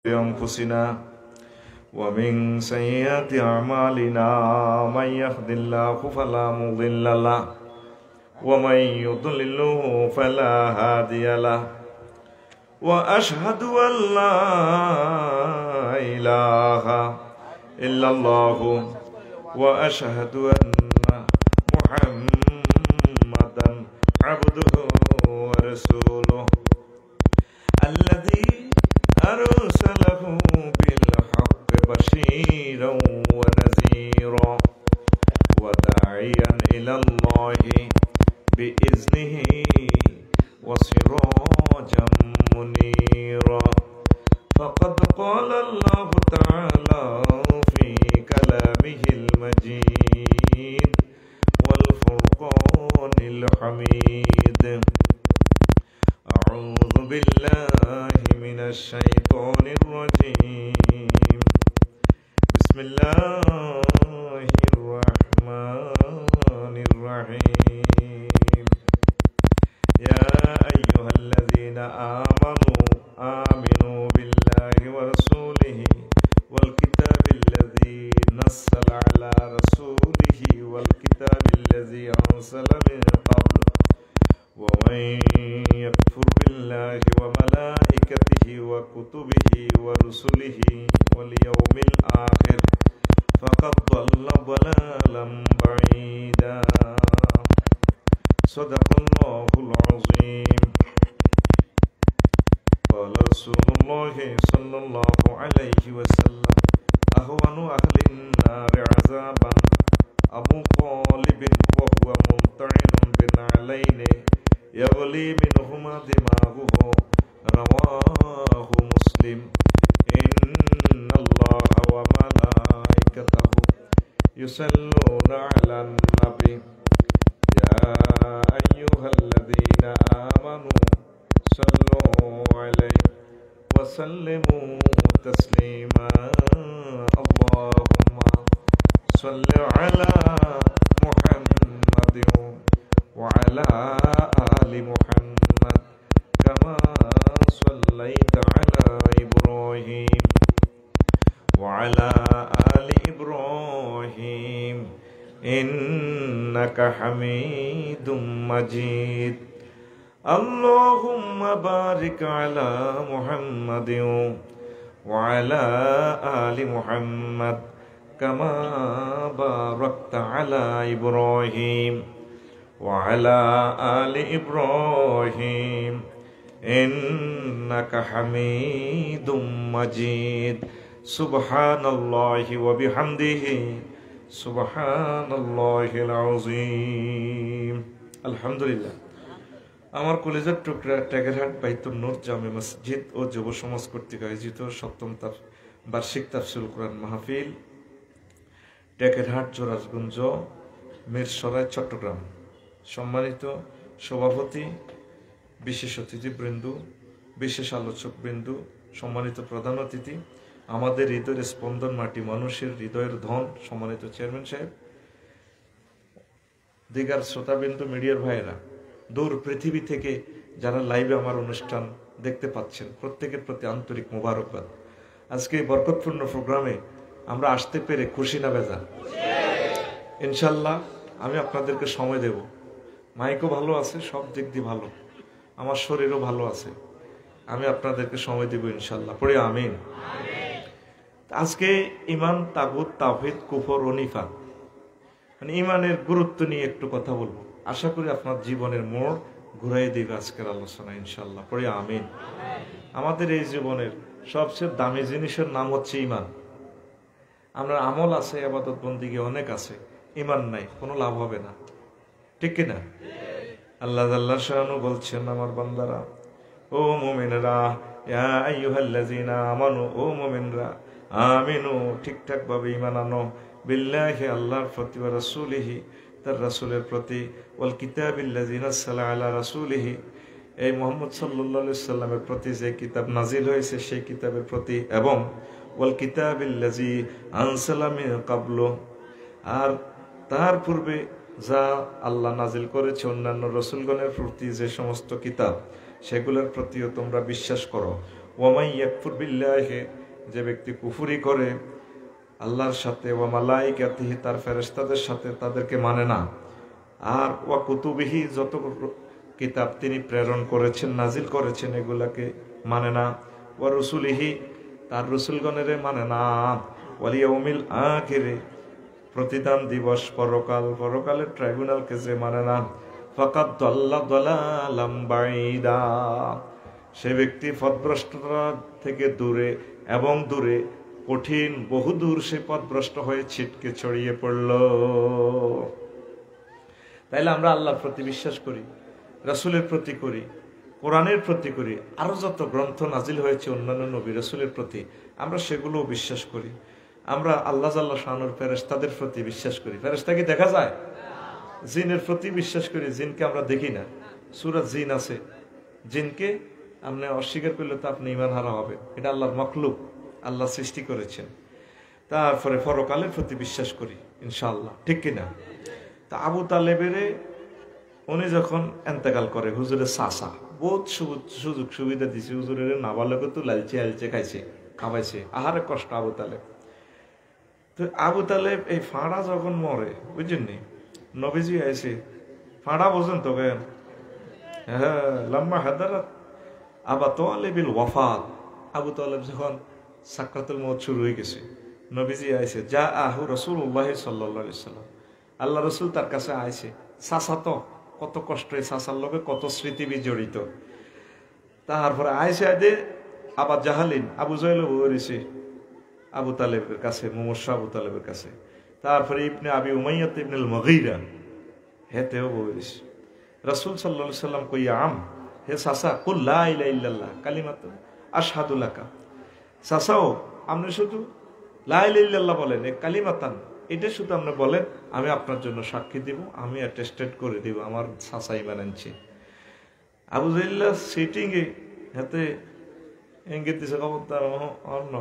أنفسنا ومن سيئات أعمالنا من يهد الله فلا مضل له ومن يضلله فلا هادي له وأشهد أن لا إله إلا الله وأشهد أن محمدا عبده ورسوله الذي أرسله بالحق بشيرا ونذيرا وداعيا إلى الله بإذنه وسراجا منيرا فقد قال الله تعالى في كلامه المجيد والفرقان الحميد أعوذ بالله من الشيطان الرجيم بسم الله الرحمن الرحيم يا أيها الذين آمنوا بالله ورسوله والكتاب الذي نزل على رسوله والكتاب الذي أرسل من قبل ومن يكفر بالله وملائكته وكتبه ورسله واليوم الآخر فقد ضل ضلالا بعيدا صدق الله العظيم قال رسول الله صلى الله عليه وسلم أهون أهل النار عذابا أبو طالب وهو ممتعن بنعلين يغلي منهما دماغه رواه مسلم إن الله وملائكته يصلون على النبي يا أيها الذين آمنوا صلوا عليه وسلموا تسليما اللهم صل على محمد وعلى آل محمد كما صليت على إبراهيم وعلى آل إبراهيم إنك حميد مجيد اللهم بارك على محمد وعلى آل محمد كما باركت على إبراهيم وعلى آل إبراهيم إنك حميد مجيد سبحان الله وبحمده سبحان الله العظيم الحمد لله আমার কলেজের টুকরা টেকেরহাট বাইতুল নূর জামে মসজিদ ও যুব সমাজ কর্তৃক আয়োজিত সপ্তম বার্ষিক তাফসীরুল কুরআন মাহফিল টেকেরহাট জোরাজগঞ্জ মিরসরাই চট্টগ্রাম সম্মানিত সভাপতি বিশেষ অতিথিবৃন্দ বিশেষ আলোচকবৃন্দ সম্মানিত প্রধান অতিথি আমাদের হৃদয়ের স্পন্দন মাটি মানুষের হৃদয়ের ধন সম্মানিত চেয়ারম্যান সাহেব দিগার শ্রোতাবৃন্দ মিডিয়ার ভাইয়েরা দূর পৃথিবী থেকে যারা লাইভে আমার অনুষ্ঠান দেখতে পাচ্ছেন প্রত্যেকের প্রতি আন্তরিক মোবারকবাদ আজকে এই বরকতপূর্ণ প্রোগ্রামে আমরা আসতে পেরে খুশি না বেজার ইনশাল্লাহ আমি আপনাদেরকে সময় দেব মাইকও ভালো আছে সব দিক দিয়ে ভালো আমার শরীরও ভালো আছে আমি আপনাদেরকে সময় দেব ইনশাল্লাহ পড়ে আমিন আজকে ঈমান তাগুত তাওহীদ কুফর ও নিফাক মানে ঈমানের গুরুত্ব নিয়ে একটু কথা বলবো আশা করি আপনার জীবনের মোড় ঘুরাই দিবে আজকের আলোচনা ইনশাল্লাহ পড়ে আমিন আমাদের এই জীবনের সবচেয়ে দামি জিনিসের নাম হচ্ছে ঈমান আমরা আমল আছে ইবাদত বন্দেগী অনেক আছে ঈমান নাই কোনো লাভ হবে না ঠিক কি না আল্লাহ জাল্লা শানু বলছেন আমার বান্দারা ও মুমিনরা ইয়া আইয়ুহাল্লাযিনা আমানু ও মুমিনরা আমিনু ঠিকঠাক ভাবে ঈমান আনো বিল্লাহি আল্লাহর প্রতি ওয়া রাসূলিহি তার রাসূলের প্রতি ওয়াল কিতাবিল্লাযী নাযালা আলা রাসূলিহি এই মুহাম্মদ সাল্লাল্লাহু আলাইহি সাল্লামের প্রতি যে কিতাব নাজিল হয়েছে সেই কিতাবের প্রতি এবং ওয়াল কিতাবিল্লাযী আনসালা মিন ক্বাবলু আর তার পূর্বে যা আল্লাহ নাজিল করেছে অন্যান্য রাসূলগণের প্রতি যে সমস্ত কিতাব সেগুলোর প্রতিও তোমরা বিশ্বাস করো ওয়া মান ইয়াকফুর বিল্লাহি, যে ব্যক্তি কুফরি করে আল্লাহর সাথে, ওয়া মালাইকাতিহি, তার ফেরেশতাদের সাথে, তাদেরকে মানে না, আর ওয়া কুতুবিহি, যত কিতাব তিনি প্রেরণ করেছেন, নাজিল করেছেন, এগুলাকে মানে না, ওয়া রুসুলিহি, তার রসুলগণের মানে না, ওয়াল ইয়াউমিল আখিরি, প্রতিদান দিবস, পরকাল, পরকালের ট্রাইব্যুনালকে যে মানে না, ফাকাদ দাল্লা দালালাম বাঈদা, সে ব্যক্তি পথভ্রষ্টতা থেকে দূরে এবং দূরে, কঠিন বহু দূর সে পথভ্রষ্ট হয়ে ছিটকে ছড়িয়ে পড়ল। তাইলে আমরা আল্লাহর প্রতি বিশ্বাস করি, রাসূলের প্রতি করি, কোরআনের প্রতি করি, আরো যত গ্রন্থ নাজিল হয়েছে অন্যান্য নবী রাসূলের প্রতি, আমরা সেগুলোও বিশ্বাস করি। আমরা আল্লাহ জাল্লা শানুর ফেরেশতাদের প্রতি বিশ্বাস করি। ফেরেশতা কি দেখা যায়? জিনের প্রতি বিশ্বাস করি, জিনকে আমরা দেখি না। সূরা জিন আছে, জিনকে আপনি অস্বীকার করলে তো আপনি ঈমান হারা হবে, এটা আল্লাহর মাখলুক, আল্লাহ সৃষ্টি করেছেন। তারপরে পরকালের প্রতি বিশ্বাস করি ইনশাআল্লাহ, ঠিক কিনা? তা আবু তালেবের উনি যখন এন্তেকাল করে, হুজুরের চাচা বহুত সুযোগ সুবিধা দিছে, হুজুরের নাবালকে তো লালচে আলচে খাইছে, খাওয়াইছে, আহারে কষ্ট আবু তালেব। তো আবু তালেব এই ফাঁড়া যখন মরে, বুঝছেন নি, নবীজি আইছে, ফাঁড়া বোঝেন তো কেন? হ্যাঁ, লম্বা হাদারাত আবা তালেবিল ওয়াফাত, আবু তালেব যখন সাকরাতুল মউত শুরু হয়ে গেছে, নবীজি আইছে, যা আহু রাসূলুল্লাহ সাল্লাল্লাহু আলাইহি সাল্লাম, আল্লাহ রসুল তার কাছে আইছে। চাচা তো কত কষ্ট, চাচার লোকে কত স্মৃতি বিজড়িত। তারপরে আইসে আদে আবার জাহালিন, আবু জাহেল বলেছে আবু তালেবের কাছে, মুমূর্ষু আবু তালেবের কাছে। তারপরে ইবনে আবি উমাইয়া ইবনে আল মুগীরা, হেতেও বলেছে। রাসূল সাল্লাল্লাহু আলাইহি সাল্লাম কইয়া, আম, হে চাচা, কুল লা ইলাহা ইল্লাল্লাহ কালিমাতুন আশহাদু লাকা, চাচাও আপনি শুধু লা ইলাহা ইল্লাল্লাহ বলেন, এই কালিমাতান, এটা শুধু আপনি বলেন, আমি আপনার জন্য সাক্ষী দিব, আমি অ্যাটেস্টেড করে দিব আমার চাচা ঈমান আনছে। আবু জাহেল সিটিং এ হাতে ইঙ্গিত দিছে, খবরদার অন্য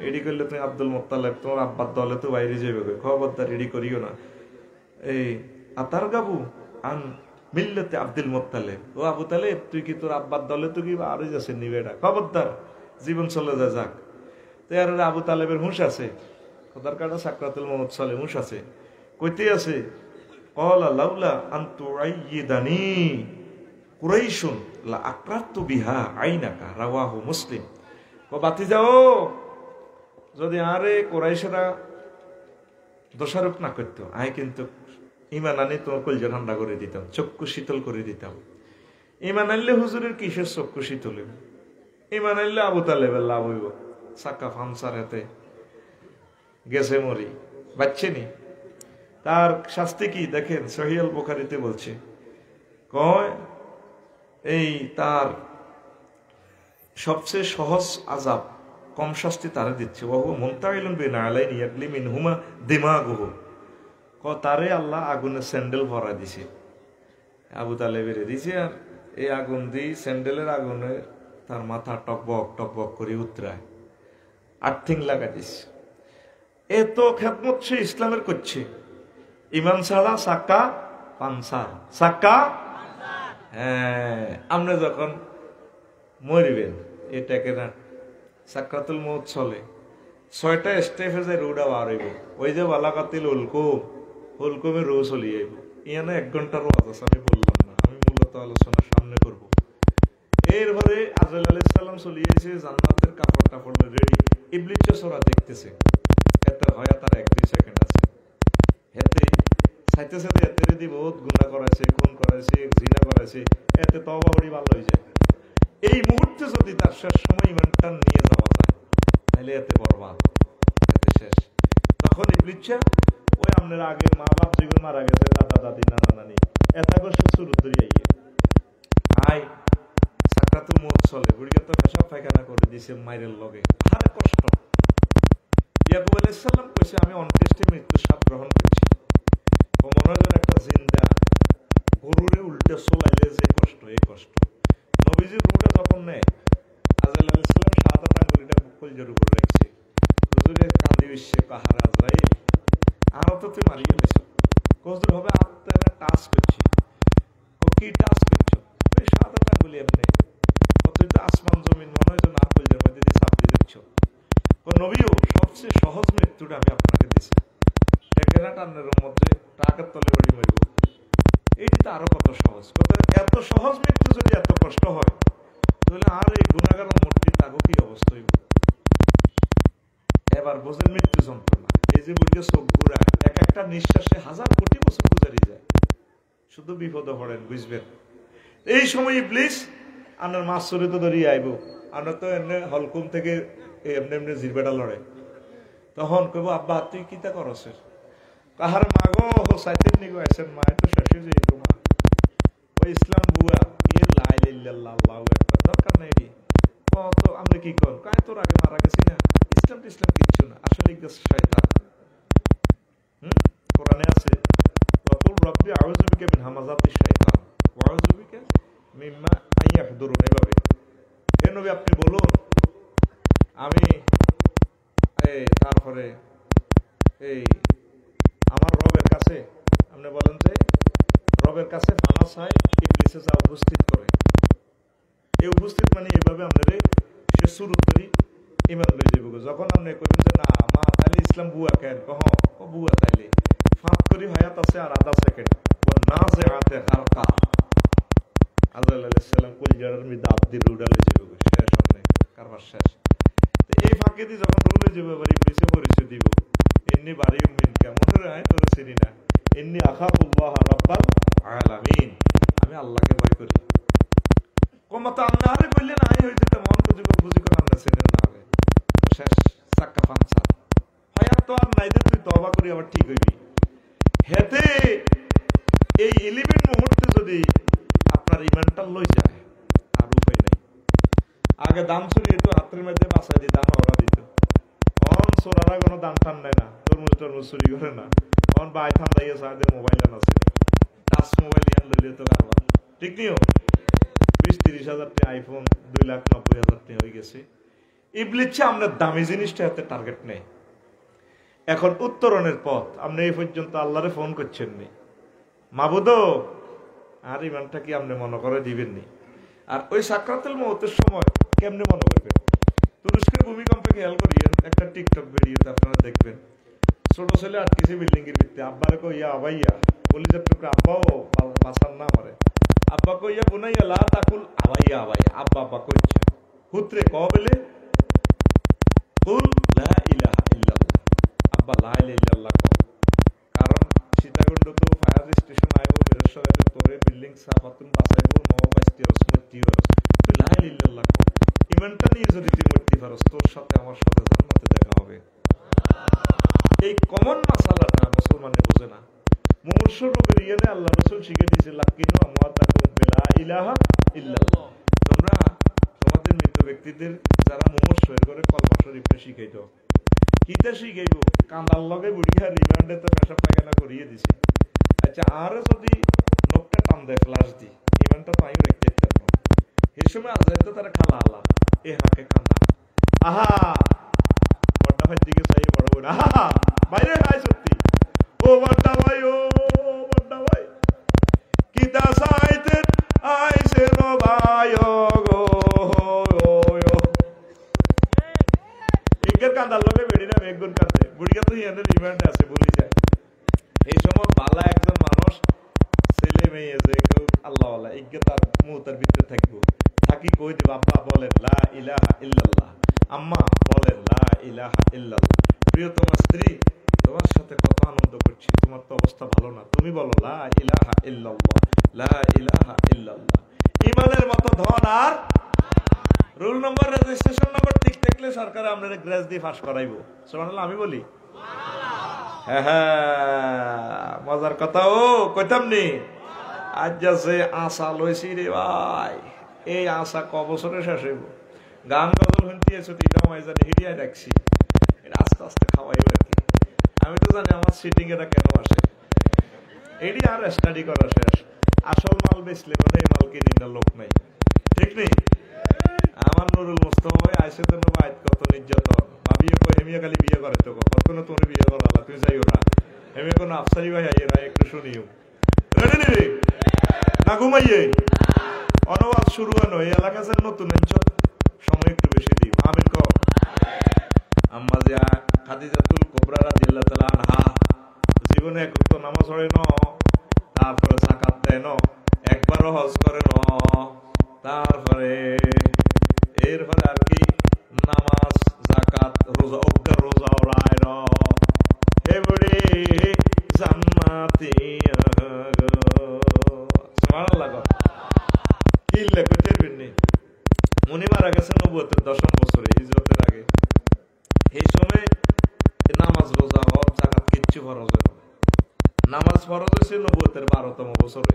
এডি করলে তুমি আব্দুল মুত্তালিব, তোমার আব্বার দলে তো বাইরে যাবে, খবরদার এডি করিও না। এই আতার গাবু আন মিল্লাতে আব্দুল মুত্তালিব, ও আবু তালেব, তুই কি তোর আব্বার দলে তো কি আরো যাচ্ছে নিবে, এটা খবরদার, জীবন চলে যায় যাক। তো আর আবু তালেবের হুঁশ আছে, খোদার কাটা সাকরাতুল মউত চলে, হুঁশ আছে, কইতে আছে, ক্বালা লাউলা আন তুআইয়িদানি কুরাইশুন লা আকরাতু বিহা আইনাকা, রাওয়াহু মুসলিম। ও বাতি যাও, যদি আরে কুরাইশরা দোষারোপ না করতো, আয় কিন্তু ঈমান আনি তোমার কলজা ঠান্ডা করে দিতাম, চক্ষু শীতল করে দিতাম। ঈমান আনলে হুজুরের কিসের চক্ষু শীতল হইব? ঈমান আনলে আবু তালেবের লাভ হইব। সাক্কা ফামসার হাতে গেছে মরি, বাচ্চেনি। তার শাস্তি কি দেখেন, সহিহ আল বুখারীতে বলছে, কয় এই তার সবচেয়ে সহজ আযাব, কম শাস্তি তারা দিচ্ছে, ওহু মুনতাইলুন বিনালাইনি ইয়াগলি মিনহুমা দিমাগুহু, তারে আল্লাহ আগুনের স্যান্ডেল ভরা দিছে, আবু তালেবের দিছে, আর এই আগুন দিয়ে স্যান্ডেলের আগুনে তার মাথা টকবক টকবক করে উতরায়, আর্থিং লাগা দিছে। এত খেদমত সে ইসলামের করছে, ইমান ছাড়া সাক্কা পানসার, সাক্কা। হ্যাঁ, আপনি যখন মরবেন, এটাকে না সাকরাতুল মউত চলে, 6টা স্টেপে যায় রুডা বার হইব, ওই যে বালাকাতিল হুলকুম, হুলকুমে রু চলি যাইব। ইয়ানে 1 ঘন্টার ওয়াজ আছে, আমি বললাম না, আমি মূলত আলোচনা সামনে করব। এরপরে আজরাইল আলাইহিস সালাম চলে এসে জান্নাতের কাপড় টাপড় রেডি, ইবলিস সোরা দেখতেছে, এতে হয় তার 1-2 সেকেন্ড আছে, এতে সাইতে সাথে এতে যদি বহুত গুনাহ করেছে, খুন করেছে, জিনা করেছে, এতে তওবা করি ভালো হয়ে যায়। এই মুহূর্তে যদি তার শেষ সময় ইমানটা নিয়ে যাওয়া যায়, তাহলে এতে বরবাদ, এতে শেষ। তখন ইবলিস ওই আপনার আগের মা বাপ যেগুলো মারা গেছে, দাদা দাদি নানা নানি, এটা করে শুরু ধরে আই সাকরাতুল মউত চলে, বুড়িকে তো পেশাব পায়খানা করে দিছে মাইরের লগে, আরে কষ্ট। ইয়াকুব আলাইহিস সালাম কইছে, আমি অন্ত্যেষ্টি মৃত্যুর স্বাদ গ্রহণ করছি। ও মনে হয় একটা জিন্দা গরুরে উল্টে চলাইলে যে কষ্ট, এই কষ্ট। নবীজির রুহটা যখন নেয়, আজরাইল আলাইহিস সালাম শাহাদাত আঙ্গুলিটা কলজার উপর রাখছে, হুজুরে কাঁদি উঠছে, কাহার আজরাইল, আরো তো তুই মারিয়ে গেছ, হুজুর হবে আত্মাটা টাচ করছি। ও কি টাচ করছো? এই শাহাদাত আঙ্গুলি এমনি, তুই তো আসমান জমিন মনে হয় না নবীও সবচেয়ে সহজ মৃত্যুটা আমি আপনাকে দিছি, টেকেনা টানের মধ্যে টাকার তলে বাড়ি মরব, এটি তো আরো কত সহজ। এত সহজ মৃত্যু যদি এত কষ্ট হয়, তাহলে আর এই গুণাগার মূর্তি তাকে কি অবস্থা হইব? এবার বোঝেন মৃত্যু যন্ত্রণা। এই যে বুড়িকে চোখ গুড়া, এক একটা নিঃশ্বাসে 1000 কোটি বছর গুজারি যায়। শুধু বিপদে পড়েন, বুঝবেন। এই সময় ইবলিস আনার মাছ চরিত ধরিয়ে আইব, আনার তো এমনি হলকুম থেকে এমনি এমনি জিরবেটা লড়ে। তখন কইব, আব্বা তুই কিতা করছ? কাহার মাগো সাইতেন নিগো আইসেন, মা তো শেষে যাইব, মা ওই ইসলাম বুয়া কি লাই লাইল্লাহ আল্লাহু আকবার, দরকার নাই রে। তো আমরা কি কর, কায় তোর আগে মারা গেছি না, ইসলাম টিসলাম কিচ্ছু না, আসলে শয়তান। কোরআনে আছে, ওয়াকুল রাব্বি আউযু বিকা মিন হামাযাতিশ শাইতান ওয়া আউযু বিকা মিম্মা আইয়াহদুরুন। এভাবে হে নবী আপনি বলুন, আমি তারপরে এই আমার রবের কাছে, আপনি বলেন যে রবের কাছে পানা চাই, ইবলিসে যা উপস্থিত করে। এই উপস্থিত মানে এইভাবে আপনাদের সে শুরু করি ইমান লই যাবো। যখন আপনি কইবেন যে না মা তাইলে ইসলাম বুয়া কেন, বুয়া তাইলে ফাঁক করি হায়াত আছে আর আধা সেকেন্ড, না যে হাতে হারকা আল্লাহ সাল্লাম কলিজার দাঁত দিয়ে রুডা লই যাবো, শেষ আপনি কারবার শেষ। এই ফাঁকে দিয়ে যখন রুলে যাবো, এবার ইবলিসে পরিচয় দিব, এমনি বাড়ি মিন কেমন হয় তোর চিনি না, এমনি আখাফুল্লাহ রাব্বাল আলামিন, আমি আল্লাহকে ভয় করি। কমত আমনা আরে কইলেন আই হইতে মন তো যুবক বুঝি করে আমরা চিনেন না হবে, শেষ চাক্কা পাঞ্চা হয়। তো আর নাই যে তুই তওবা করি আবার ঠিক হইবি। হেতে এই 11 মুহূর্তে যদি আপনার ইমানটা লই যায়, আর উপায় নাই। আগে দাম চুরি একটু হাতের মধ্যে বাঁচাই দিত, ওরা দিত। অন চোরারা কোনো দাম টান নেয় না, তরমুজ টরমুজ চুরি করে না। অন বাই থাম দাইয়ে সাহায্যে মোবাইল আছে, টাচ মোবাইল নিয়ে লইলে তো কারবার ঠিক নিও। 20-30 হাজার টাকা আইফোন, 2,90,000 টাকা হয়ে গেছে। ইবলিস আমরা দামি জিনিসটা হাতে টার্গেট নেই। এখন উত্তরণের পথ, আপনি এই পর্যন্ত আল্লাহরে ফোন করছেন নি, মাবুদ আর ইমানটা কি আপনি মনে করে দিবেননি? আর ওই সাকরাতুল মউতের সময় কেমনে মনে করবেন? তুরস্কের ভূমিকম্পে খেয়াল করিয়েন, একটা টিকটক ভিডিওতে আপনারা দেখবেন, ছোট ছেলে আটকেছে বিল্ডিং এর ভিতরে, আব্বারে কইয়া আবাইয়া কলিজার টুকরা, আব্বাও বাঁচান না আমারে, আব্বা কইয়া বুনাইয়া লা তাকুল আবাইয়া আবাইয়া, আব্বা আব্বা কইছে পুত্রে কবেলে কুল লা ইলাহা ইল্লাল্লাহ, আব্বা লা ইলাহা ইল্লাল্লাহ। কারণ সীতাকুণ্ড তো ফায়ার স্টেশন আইবো, বীরেশ্বর আইবো, তোরে বিল্ডিং সাফাতুন বাঁচাইবো, নবাইস্তি অসমতি হস, তুই লা ইলাহা ইল্লাল্লাহ। ইমানটা নিয়ে যদি তুই মরতে পারস, তোর সাথে আমার সাথে জান্নাতে দেখা হবে। এই কমন মাসালাটা মুসলমানে বোঝে না। মুমূর্ষ রোগের ইয়ানে আল্লাহ রাসূল শিখিয়ে দিয়েছে, লাকিনু আমওয়াতাকুম বিলা ইলাহা ইল্লাল্লাহ। তোমরা তোমাদের মৃত ব্যক্তিদের যারা মুমূর্ষ এর করে কলমা শরীফটা শিখাই দাও। কিতা শিখাইব? কান্দার লগে বুড়িয়া রিমান্ডে তো পেশাব পায়খানা করিয়ে দিছে। আচ্ছা আরো যদি লোকটা টান দেয় ফ্লাশ দি, ইমানটা তো আমি রাখতে পারবো। এই সময় আজাদ তো তারা খালা আল্লাহ এ হাকে কান্দা, আহা বড়টা ভাই দিকে চাই বড় বড়, আহা বাইরে খাই সত্যি, ও বড়টা ভাই, ও বড়টা ভাই কিতা চাইতে আইছে নো ভাই গো, ইজ্ঞের কান্দার লগে বেড়ি না একগুণ কাঁদে, বুড়িয়া তো ইয়াদের রিমান্ডে আছে বলি যায়। এই সময় বালা একজন মানুষ ছেলে মেয়ে যে কেউ আল্লাহ আল্লাহ ইজ্ঞে তার মুহূর্তের ভিতরে থাকবো, থাকি কই দিব আব্বা বলেন লা ইলাহা ইল্লাল্লাহ, আম্মা বলেন লা ইলাহা ইল্লাল্লাহ। প্রিয়তমা স্ত্রী তোমার সাথে কত আনন্দ করছি, তোমার তো অবস্থা ভালো না, তুমি বলো লা ইলাহা ইল্লাল্লাহ, লা ইলাহা ইল্লাল্লাহ। ইমানের মতো ধন আর রোল নম্বর রেজিস্ট্রেশন নম্বর ঠিক থাকলে সরকার আপনাদের গ্রেস দিয়ে পাস করাইবো। সুবহানাল্লাহ আমি বলি, হ্যাঁ হ্যাঁ মজার কথা। ও কইতাম নি আজ যাচ্ছে আশা লইছি রে ভাই, এই আশা ক বছরে শেষ হইব। গান গজল শুনতে এসো তিনটাও মাই জানি হিডিয়ায় রাখছি, এটা আস্তে আস্তে খাওয়াইব আর কি। আমি তো জানি আমার সিটিং এটা কেন আসে, এটি আর স্টাডি করা শেষ। আসল মাল বেচলে মানে এই মাল কিনে না লোক নাই, ঠিক নেই? আমার নুরুল মুস্তফা ভাই আইসে তো ভাই কত নির্যাতন, ভাবিয়ে কই হেমিয়া খালি বিয়ে করে তো কখনো তুমি বিয়ে করালা, তুমি যাইও না হেমিয়া কোনো আফসারি ভাই আইয়ে না, একটু শুনিও রেডি নিবি না ঘুমাইয়ে অনুবাদ শুরু হয়। এই এলাকা নতুন সময় একটু বেশি দিই, আমিন কর আম্মা যে খাদিজাতুল কুবরা রাদিয়াল্লাহু তাআলা আনহা জীবনে এক ওয়াক্ত নামাজ পড়ে ন, তারপরে যাকাত দেয় ন, একবারও হজ করে ন, তারপরে এরপরে আর কি নামাজ জাকাত রোজা অগ্গা রোজা ওরায় ন হে বুড়ি জান্নাতি সুবহানাল্লাহ কি লেখতে বিন্নি উনি মারা গেছেন নবুয়তের 10ম বছরে হিজরতের আগে। এই সময় নামাজ রোজা হজ জাকাত কিচ্ছু ফরজ হয় না। নামাজ ফরজ হয়েছে নবুয়তের 12তম বছরে।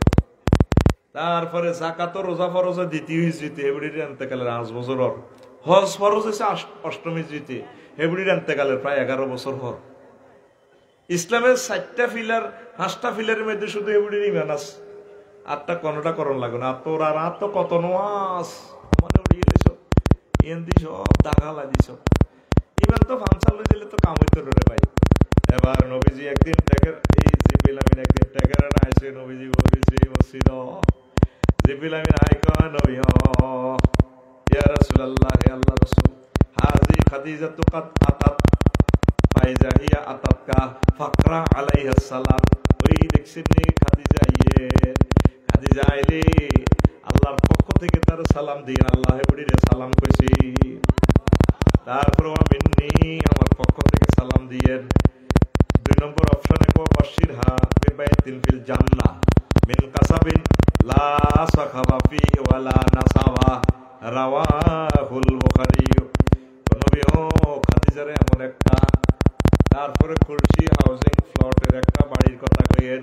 তারপরে জাকাত রোজা ফরজ হয় 2য় হিজরিতে, হেবড়ির ইন্তেকালের 5 বছর হর। হজ ফরজ হয়েছে 8ম হিজরিতে, হেবড়ির ইন্তেকালের প্রায় 11 বছর হর। ইসলামের 4টা পিলার 5টা পিলারের মধ্যে শুধু হেবড়ির ইমান আছে, 8টা কোনটা করণ লাগে না। আর তোর আর তো কত নোয়াস মানে উড়িয়ে দিছ এন্দি সব দাগা লাগিস ইমান তো ফামসাল লই দিলে তো কাম হইতো রে ভাই। এবার নবীজি একদিন ট্যাগের এই জিবিল আমিন একদিন ট্যাগের আইছে, নবীজি বলছে মসজিদ জিবিল আমিন আই কয় নবী ইয়া রাসূলুল্লাহ হে আল্লাহ রাসূল হাজি খাদিজাতু কাদ আতাত ফাইজা হিয়া আতাতকা ফাকরা আলাইহা সালাম। ওই দেখছেন নি খাদিজা খাদিজা আইলে আল্লাহর পক্ষ থেকে তার সালাম দিন, আল্লাহ বুড়িরে সালাম কইছি। তারপরে মিন্নি আমার পক্ষ থেকে সালাম দিয়েন। 2 নম্বর অপশনে কো বাশির হা বিবাইতিন ফিল জান্নাহ মিন কাসাবিন লা সাখাবা ফিহি ওয়ালা নাসাবা রাওয়াহুল বুখারী। নবী ও খাদিজারে এমন একটা, তারপরে খুলশি হাউজিং প্লটের একটা বাড়ির কথা কইেন,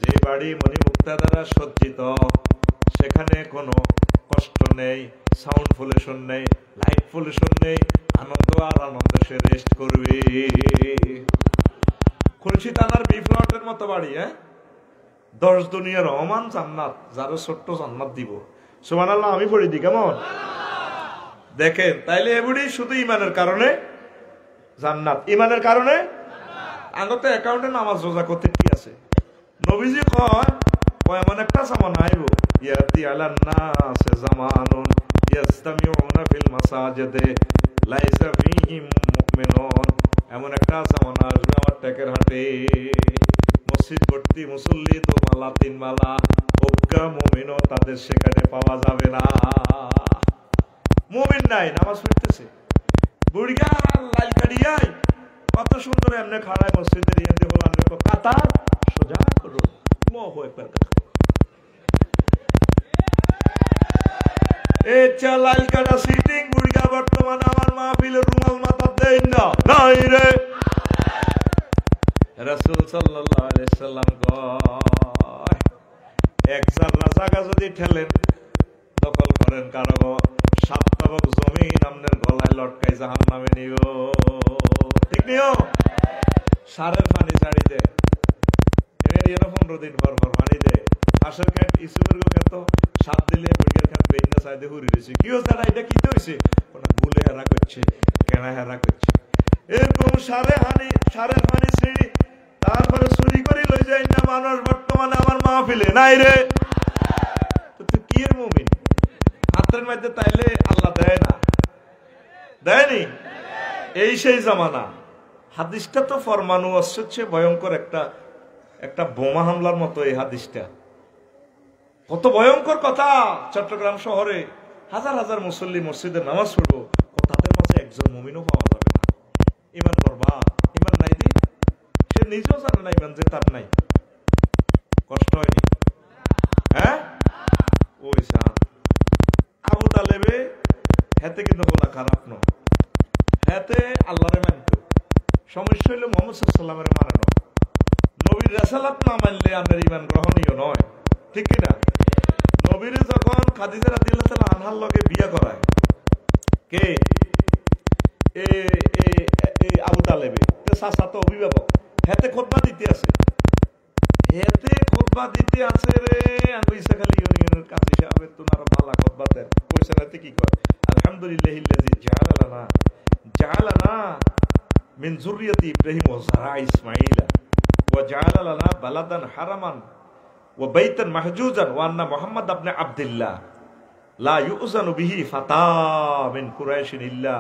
যে বাড়ি মণিমুক্তা দ্বারা সজ্জিত, সেখানে কোনো কষ্ট নেই, সাউন্ড পলিউশন নেই, লাইট পলিউশন নেই, আনন্দ আর আনন্দ সে রেস্ট করবে। খুলশি থানার বি প্লটের মতো বাড়ি, 10 দুনিয়ার রহমান জান্নাত, যারও ছোট্ট জান্নাত দিব। সুবহানাল্লাহ আমি পড়ি দি কেমন দেখেন। তাইলে এগুলি শুধু ইমানের কারণে জান্নাত, ইমানের কারণে আগতে অ্যাকাউন্টে নামাজ রোজা করতে কি আছে। নবীজি কয় এমন একটা জামান আইব ইয়াতি আলান নাস জামানুন ইয়াস্তামিউনা ফিল মাসাজিদে লাইসা ফীহিম মুমিনুন। এমন একটা জামানা আসবে আমার টেকের হাটে, মসজিদ ভর্তি মুসল্লি, 2 মালা 3 মালা, অজ্ঞা মুমিনও তাদের সেখানে পাওয়া যাবে না। মুমিন নাই, নামাজ পড়তেছে বুড়িয়া লাল কাড়িয়ায় কত সুন্দর এমনি খাড়ায় মসজিদের ইয়েতে বলার কাতার সোজা করুন লাল কাটা সিটিং বুড়িয়া বর্তমানে আমার মাহফিলের রুমাল মাথা দেয় না নাই রে। রাসূল সাল্লাল্লাহু আলাইহি সাল্লাম কয় এক জাররা জায়গা যদি ঠেলেন দখল করেন কারো 7 তবক জমিন আপনার গলায় লটকাই জাহান্নামে নিব, ঠিক নিও। সারের পানি ছাড়ি দে 15 দিন পর পানি দে। হাঁসের খেত ইসুমের খেত 7 দিলে বুড়িয়ার খেত বেইনা চাইদে হুরি রয়েছে, কি হচ্ছে এটা কি হয়েছে গুলে হেরা করছে, কেনা হেরা করছে, এরকম সারের পানি ছিঁড়ি তারপরে চুরি করে লই যাই না মানুষ বর্তমানে আমার মাহফিলে নাই রে। তুই কি এর মুমিন হাতের মধ্যে তাইলে আল্লাহ দেয় না, দেয়নি, এই সেই জামানা। হাদিসটা তো ফরমানু হচ্ছে ভয়ঙ্কর একটা বোমা হামলার মতো। এই হাদিসটা কত ভয়ঙ্কর কথা। চট্টগ্রাম শহরে হাজার হাজার মুসল্লি মসজিদে নামাজ পড়বো, তাদের মাঝে একজন মুমিনও পাওয়া যাবে না। ইমান বরবাদ, ইমান নাই দি, সে নিজেও জানে না ইমান যে তার নাই। কষ্ট হয়নি? হ্যাঁ, ওই আবু তালেবে হেতে কিন্তু বলা খারাপ ন, হেতে আল্লাহরে মানত। সমস্যা হইল মুহাম্মদ সাল্লাল্লাহু আলাইহি ওয়াসাল্লামের মানানো। নবীর রাসালাত না মানলে আপনার ইমান গ্রহণীয় নয়, ঠিক কিনা? নবীর যখন খাদিজা রাদিয়াল্লাহু তাআলা আনহার লগে বিয়ে করায় কে, আবু তালেবে চাচাতো অভিভাবক, হেতে খুতবা দিতে আছে, রে। কইছে খালি ইউনিয়নের কাজী সাহেবের তো আরো ভালো খুতবা দেন। কইছে না কি কয়, আলহামদুলিল্লাহিল্লাযী জাআলানা মিন যুররিয়াতি ইব্রাহিম ওয়া যারা ইসমাঈলা ওয়া জাআলা লানা বালাদান হারামান ওয়া বাইতান মাহজুজান ওয়া আন্না মুহাম্মদ ইবনে আব্দুল্লাহ লা ইউযানু বিহি ফাতা মিন কুরাইশিন ইল্লা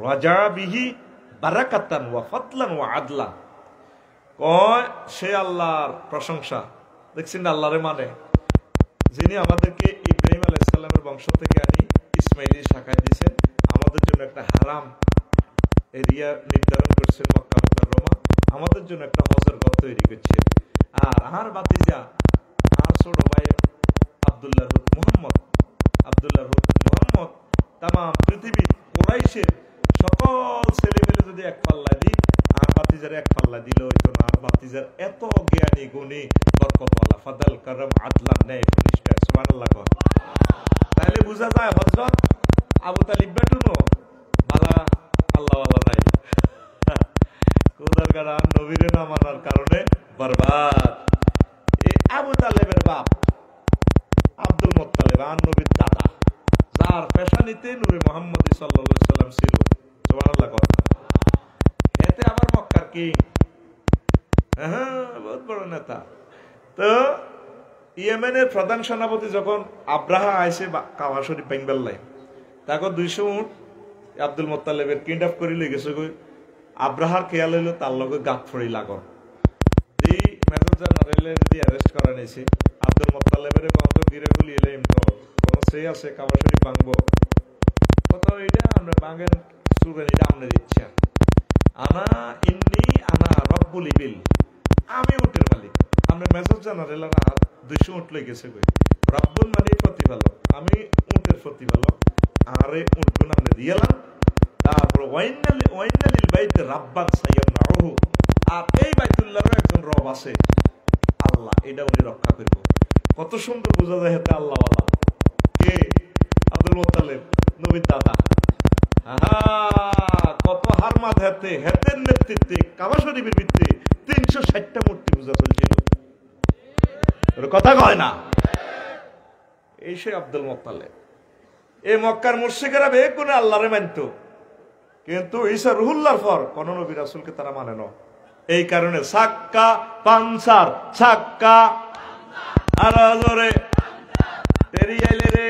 রাজা বিহি বারাকাতান ওয়া ফাদলান ওয়া আদলা। কয় সে আল্লাহর প্রশংসা। দেখছেন না আল্লাহরে মানে, যিনি আমাদেরকে ইব্রাহিম আলাইহিস সালামের বংশ থেকে আনি ইসমাইলি শাখায় দিয়েছেন, আমাদের জন্য একটা হারাম এরিয়া নির্ধারণ করছেন মক্কা মুকাররমা, আমাদের জন্য একটা হজের ঘর তৈরি করছেন। আর ভাতিজা আর ছোট ভাই আব্দুল্লাহ মুহাম্মদ তাম পৃথিবীর কুরাইশের সকল ছেলে মেলে যদি এক পাল্লা দিই, আর ভাতিজার এক পাল্লা দিলে হইতো না। আর ভাতিজার এত জ্ঞানী গুণী বরকতওয়ালা, ফাদাল কারাম আদলান ন্যায় নিষ্ঠা, সুবহানাল্লাহ। তাহলে বোঝা যায় হযরত আবু তালিব বেটুনো বালা আল্লাহওয়ালা নাই, খোদার গাড়া নবীরে না মানার কারণে বরবাদ। এই আবু তালেবের বাপ আব্দুল মুত্তালিব আর নবীর দাদা, যার পেশানিতে নূরে মুহাম্মদ সাল্লাল্লাহু আলাইহি সাল্লাম ছিল, সুবহানাল্লাহ। এতে আবার মক্কার কিং, বহুত বড় নেতা। তো ইয়েমেনের প্রধান সেনাপতি যখন আব্রাহা আইসে কাবা শরীফ বেঙ্গল্লাই, তাকে 200 উট আব্দুল মুত্তালিবের কিডন্যাপ করে লই গেছে। আব্রাহার খেয়াল হইল তার লগে গাত ফড়ি লাগন, যে মেজর জেনারেলে যদি অ্যারেস্ট করা নিয়েছে আব্দুল মুত্তালিবের কত গিরে গুলি এলে কোন সে আছে কাবা শরীফ ভাঙবো, কত এটা আমরা ভাঙেন সুবেন, এটা আমরা দিচ্ছি আনা ইন্নি আনা রব্বুল ইবিল, আমি উটের মালিক। আমরা মেজর জেনারেল না 200 উট লই গেছে, রব্বুল মানে প্রতিপালক, আমি উটের প্রতিপালক, আরে উটগুলো আমরা দিয়েলাম। তারপর ওয়াইনালিল বাইতে রাব্বান সাইয়ামনাহু, আর এই বাইতুল্লাহর একজন রব আছে আল্লাহ, এটা উনি রক্ষা করব। কত সুন্দর বোঝা যায় হেতে আল্লাহওয়ালা কে, আব্দুল মুত্তালিব নবীর দাদা। কত হারমাত হেতের নেতৃত্বে কাবা শরীফের ভিত্তি 360টা মূর্তি পূজা চলছিল, কথা কয় না। এই সে আব্দুল মুত্তালিব। এই মক্কার মুশরিকেরা বেগুনে আল্লাহরে মানত, কিন্তু ঈসা রুহুল্লাহর পর কোন নবী রাসূলকে তারা মানে না। এই কারণে সাক্কা পানসার সাক্কা আর জোরে তেরি আইলে রে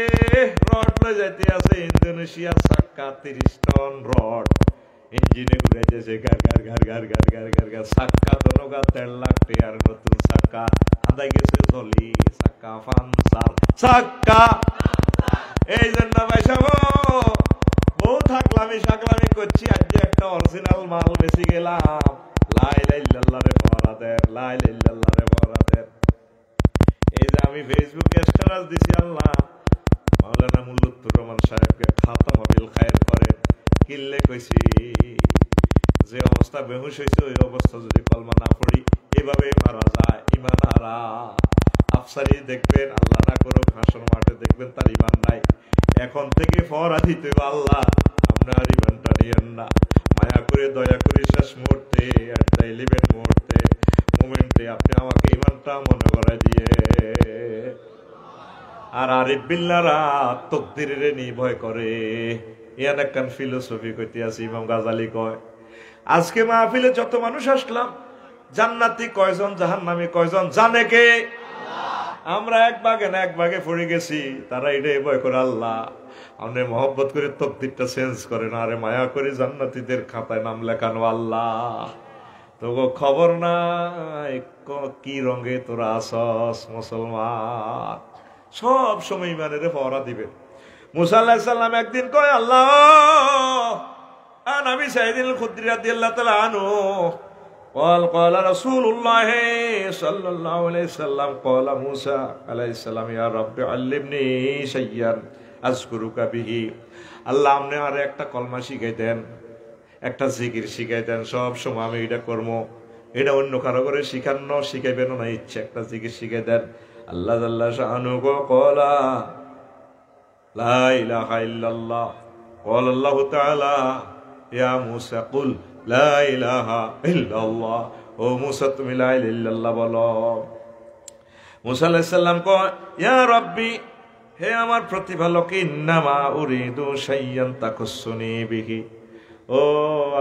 রড লই যাইতে আছে ইন্দোনেশিয়ার সাক্কা 30 টন রড ইঞ্জিনে ঘুরাইতেছে গার গার গার গার গার গার গার গার। সাক্কা দনগা 1.5 লাখ টাকার নতুন সাক্কা আদায় গেছে চলি সাক্কা পানসার সাক্কা। এই জন্য ভাই সব বহু থাকলামি সাকলামি করছি, আজ যে একটা অরিজিনাল মাল বেশি গেলাম। লা ইলাহা ইল্লাল্লাহ রে পড়া দেন, লা ইলাহা ইল্লাল্লাহ রে পড়া দেন। এই যে আমি ফেসবুকে স্ট্যাটাস দিছি, আল্লাহ মাওলানা মুল্লুত্তুর রহমান সাহেবকে খাতাম বিল খায়ের করেন, কিল্লে কইছি যে অবস্থা বেহুশ হয়েছে ওই অবস্থা যদি কলমা না পড়ি এভাবে মারা যায়, ইমান হারা। আফসারি দেখবেন আল্লাহ না করুক হাসর মাঠে দেখবেন তার ইমান নাই। এখন থেকে ফরজ দিতে আল্লাহ আপনার ইমানটা নিয়েন না, মায়া করে দয়া করে শেষ মুহূর্তে 11 মুহূর্তে মোমেন্টে আপনি আমাকে ইমানটা মনে করাই দিয়ে। আর আরিফ বিল্লাহরা তাকদীরের নির্ভয় করে, ইয়ান একখান ফিলোসফি কইতে আছে ইমাম গাজালি কয়। আজকে মাহফিলে যত মানুষ আসলাম, জান্নাতি কয়জন জাহান্নামী কয়জন জানে কে? আমরা এক ভাগে না এক ভাগে পড়ে গেছি, তারা এটাই ভয় করে আল্লাহ আপনি মহব্বত করে তাকদীরটা চেঞ্জ করেন, আরে মায়া করে জান্নাতীদের খাতায় নাম লেখানো আল্লাহ। তো খবর নাই কি রঙে তোরা আসস মুসলমান, সব সময় ইমানের পহরা দিবেন। মুসা আলাইহিস সালাম একদিন কয় আল্লাহ নবী সাইয়্যিদুল খুদরি রাদিয়াল্লাহু তাআলা আনহু قال رسول الله صلى الله عليه وسلم قال موسى عليه السلام يا رب علمني شيئا اذكرك به। আল্লাহ আপনি আর একটা কলমা শিখাই দেন, একটা জিকির শিখাই দেন, সব সময় আমি এটা করব। এটা অন্য কারো করে শিখানো শিখাইবেন না, ইচ্ছে একটা জিকির শিখাই দেন। আল্লাহ জাল্লা শানুহু ক্বালা লা ইলাহা ইল্লাল্লাহ قال الله تعالى يا موسى قل লা ইলাহা ইল্লাল্লাহ। ও মুসা তুমি লা ইলাহা ইল্লাল্লাহ বলো। মুসা আলাইহিস সালাম কয় ইয়া রাব্বি, হে আমার প্রতিপালক, ইন্নামা উরিদু শাইয়ান তাকুসুনি বিহি। ও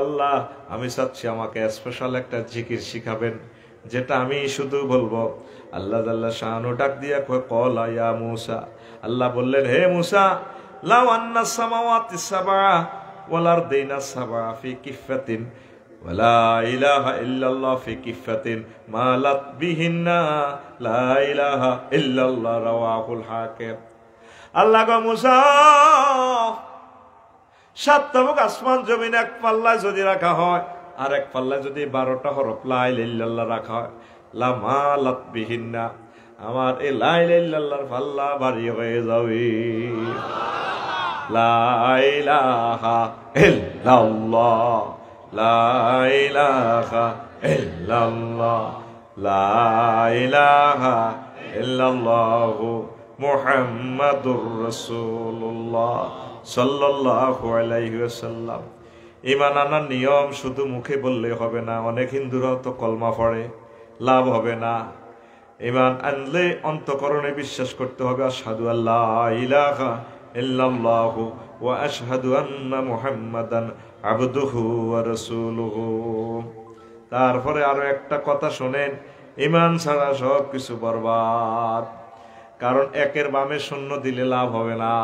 আল্লাহ আমি চাচ্ছি আমাকে স্পেশাল একটা জিকির শিখাবেন, যেটা আমি শুধু বলবো। আল্লাহ জাল্লা শানু ডাক দিয়া কয় ক্বালা ইয়া মুসা, আল্লাহ বললেন হে মুসা লাউ আন্নাস সামাওয়াতিস সাবআ ওয়াল আরদিনা সাবা ফি কিফাতিন ওয়ালা ইলাহা ইল্লাল্লাহ ফি কিফাতিন মালাত বিহিন্না লা ইলাহা ইল্লাল্লাহ রাওয়াহুল হাকিম। আল্লাহ গো মুসা, সাতটা আসমান জমিন এক পাল্লায় যদি রাখা হয় আর এক পাল্লায় যদি 12টা হরফ লা ইলাহা ইল্লাল্লাহ রাখা হয়, লা মালাত বিহিন্না, আমার এই লা ইলাহা ইল্লাল্লাহর পাল্লা ভারী হয়ে যাবে। লা ইলাহা ইল্লাল্লাহ, লা ইলাহা ইল্লাল্লাহ, লা ইলাহা ইল্লাল্লাহ মুহাম্মাদুর রাসূলুল্লাহ সাল্লাল্লাহু আলাইহি ওয়াসাল্লাম। ঈমান আনার নিয়ম শুধু মুখে বললে হবে না। অনেক হিন্দুরাও তো কলমা পড়ে, লাভ হবে না। ঈমান আনলে অন্তঃকরণে বিশ্বাস করতে হবে আশহাদু আল্লা ইলাহা ইল্লাল্লাহু ওয়া আশহাদু আন্না মুহাম্মাদান আবদুহু ওয়া রাসূলুহু। তারপরে আরো একটা কথা শোনেন, ঈমান ছাড়া সব কিছু বরবাদ। কারণ একের বামে শূন্য দিলে লাভ হবে না।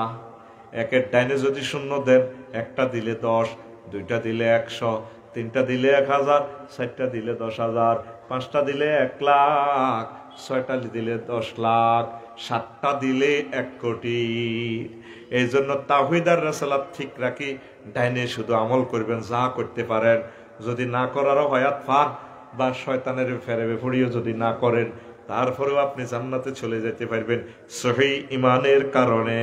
একের ডাইনে যদি শূন্য দেন, একটা দিলে 10, দুইটা দিলে 100, তিনটা দিলে 1000, চারটা দিলে 10,000, পাঁচটা দিলে 1 লাখ, ছয়টা দিলে 10 লাখ, সাতটা দিলে 1 কোটি। এই জন্য তাওহীদ আর রিসালাত ঠিক রাখি, ডাইনে শুধু আমল করবেন যা করতে পারেন। যদি না করারও হয়াত পান বা শয়তানের ফেরেবে পড়িও যদি না করেন, তারপরেও আপনি জান্নাতে চলে যেতে পারবেন সহিহ ঈমানের কারণে।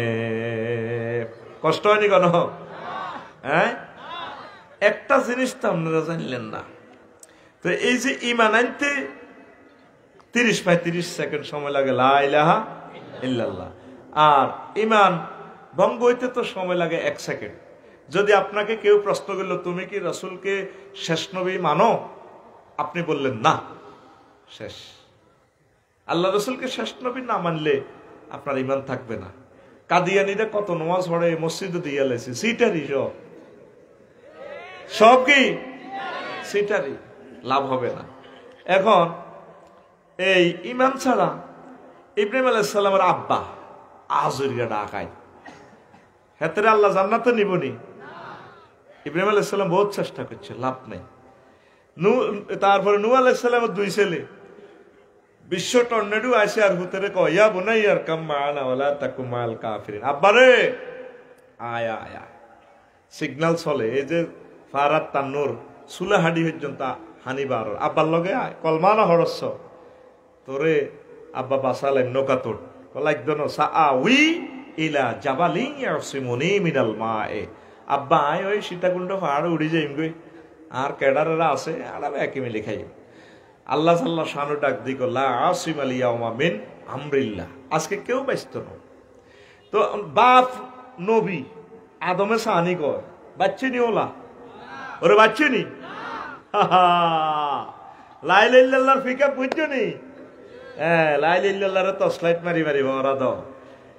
কষ্ট হয়নি কেন? হ্যাঁ, একটা জিনিস তো আপনারা জানলেন না। তো এই যে ঈমান আনতে 30-35 সেকেন্ড সময় লাগে, লা ইলাহা ইল্লাল্লাহ। আর ঈমান ভঙ্গ হইতে তো সময় লাগে 1 সেকেন্ড। যদি আপনাকে কেউ প্রশ্ন করল, তুমি কি রাসূলকে শেষ নবী মানো? আপনি বললেন না, শেষ। আল্লাহ রাসূলকে শেষ নবী না মানলে আপনার ঈমান থাকবে না। কাদিয়ানীরা কত নামাজ পড়ে, মসজিদে দিয়ে লাইছে, সিটারি সব কি সিটারি, লাভ হবে না। এখন এই ঈমান ছাড়া ইব্রাহিম আলাইহিস সালামের আব্বা আজরিয়া ডাকাই, হেতরে আল্লাহ জান্নাতে নিবনি। ইব্রাহিম আলাইহিস সালাম বহুত চেষ্টা করছে, লাভ নাই। তারপরে নূহ আলাইহিস সালামের 2 ছেলে, বিশ্ব টর্নেডো আসে আর হুতরে কয় ইয়া বুনাইয়া কাম মা'ানা ওয়ালা তাকুম মা'আল কাফিরিন। আব্বারে আয়া আয়া সিগন্যাল চলে। এই যে ফারাত তান্নুর সুলাহাডি পর্যন্ত হানিবার আব্বার লগে আয়, কলমা না হরস্য তোরে আব্বা বাসালেন নৌকাতোর কলাইদন সাআউই ইলা জাবালিন ইয়াসিমুনি মিনাল মায়ে। আব্বা আয় ওই সীতাকুণ্ড পাহাড়ে উড়ি যাইম গই, আর কেডারেরা আছে আর আমি একই মিলে খাই। আল্লাহ সাল্লাহ শানু ডাক দিক লা আসিম আল ইয়াউমা মিন আমরিল্লাহ। আজকে কেউ ব্যস্ত না। তো বাপ নবী আদমে সানি কয় বাচ্চিনি ওলা, ওরে বাচ্চিনি লা ইলাহা ইল্লাল্লাহর ফিকা বুঝছনি? হ্যাঁ, লা ইলাহা ইল্লাল্লাহর তসলাইট মারি মারি ভরা দাও।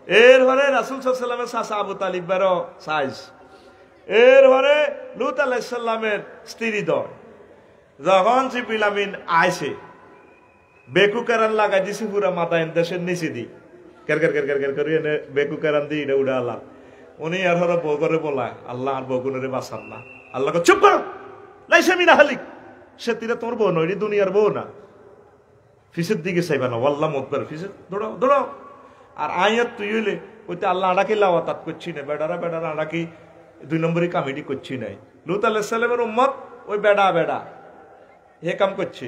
এরপরে রাসূল সাল্লাল্লাহু আলাইহি ওয়াসাল্লামের চাচা আবু তালিব বারো সাইজ। এরপরে লূত আলাইহিস সালামের স্ত্রী দয়। যখন জিবরিল আমিন আইছে, বেকু কারান লাগাই দিছি পুরা মাথা দেশের নিচে দি কের কের কের কের করে এনে বেকু কারান দি এটা উড়া আল্লাহ। উনি আর হলো বউ করে বলায় আল্লাহ আর বউগুনরে বাঁচান না। আল্লাহ চুপ করো, লাইসা মিনা হালিক, সে তীরে তোমার বউ নয়, দুনিয়ার বউ না। ফিসের দিকে চাইবা না, আল্লাহ মকবার ফিসের দৌড়াও দৌড়াও। আর আয়াত তুই হইলে ওইতে আল্লাহ আড়াকে লাওয়া তাত করছি না, বেড়ারা বেড়ারা আড়াকি 2 নম্বরই কামিটি করছি নাই। লূত আলাইহিস সালামের উম্মত ওই বেড়া বেড়া হে কাম করছে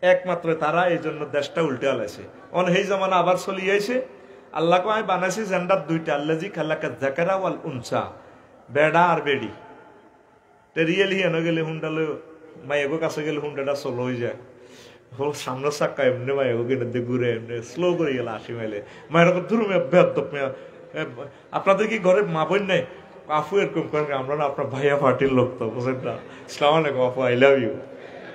একমাত্র তারা, এই জন্য দেশটা উল্টে আলাইছে। অন সেই জমানা আবার চলিয়েছে। আল্লাহ কয় বানাইছি জেন্ডার 2টা, আল্লাজি খালাকা যাকারা ওয়াল উনসা, বেড়া আর বেড়ি। তে রিয়েলি এনে গেলে হুন্ডালে মাইগো কাছে গেলে হুন্ডাটা চলো হয়ে যায়। সামনে চাক্কা এমনি মাইগো কিনে ঘুরে এমনি স্লো করে গেলে 80 মাইলে। মায়ের ধরুন আপনাদের কি ঘরে মা বোন নেই? আপু এরকম করেন, আমরা না আপনার ভাইয়া পার্টির লোক তো, বুঝেন না? আসসালামু আলাইকুম আপু, আই লাভ ইউ।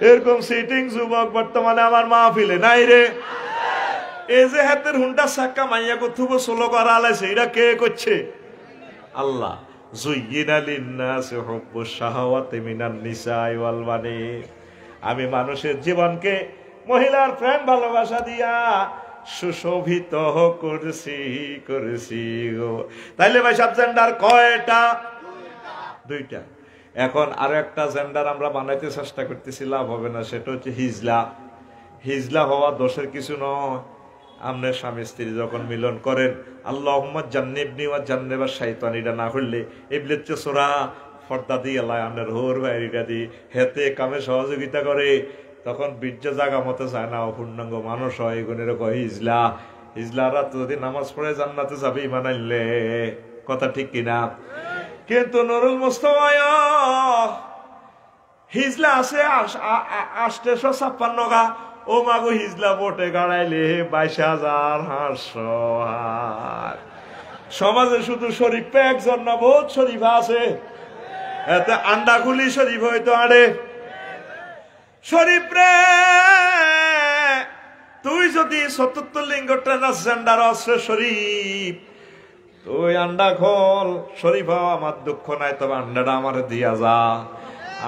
এরকম সিটিং যুবক বর্তমানে আমার মাহফিলে নাই রে। এই যে হাতের হুন্ডা চাক্কা মাইয়া কোথুব সোলো করা আলাইছে, এটা কে করছে? আল্লাহ। যুয়্যিনা লিন-নাসি হুব্বুশ শাহাওয়াতি মিনান নিসাই ওয়াল বানিন। আমি মানুষের জীবনকে মহিলার প্রেম ভালোবাসা দিয়া সুশোভিত করেছি করেছি গো। তাইলে ভাই সাবজেন্ডার কয়টা? দুইটা। এখন আরো একটা জেন্ডার আমরা বানাইতে চেষ্টা করতেছি, লাভ হবে না, সেটা হচ্ছে হিজলা। হিজলা হওয়া দোষের কিছু নয়। আপনার স্বামী স্ত্রী যখন মিলন করেন, আল্লাহুম্মা জান্নিবনি ওয়া জান্নিবা শাইতান, এটা না করলে ইবলিস সোরা পর্দা দিয়ে আল্লাহ আপনার হোর বাইরিটা দিয়ে হেতে কামে সহযোগিতা করে, তখন বীর্য জাগা মতো যায় না, অপূর্ণাঙ্গ মানুষ হয়। এগুনের কয় হিজলা। হিজলারা যদি নামাজ পড়ে জান্নাতে যাবে ঈমান আনলে, কথা ঠিক কিনা? কিন্তু নুরুল মুস্তাফা হিজলা আছে 856 গা। ও মাগো হিজলা ভোটে গাড়াইলে 22,500। সমাজে শুধু শরীফ একজন না, বহুত শরীফ আছে। এতে আন্ডা খুলি শরীফ হয়তো আড়ে। শরীফ রে, তুই যদি 74 লিঙ্গ ট্রান্সজেন্ডার আছে শরীফ, তুই আন্ডা খোল। শরীফ আমার দুঃখ নাই, তবে আন্ডাটা আমার দিয়া যা,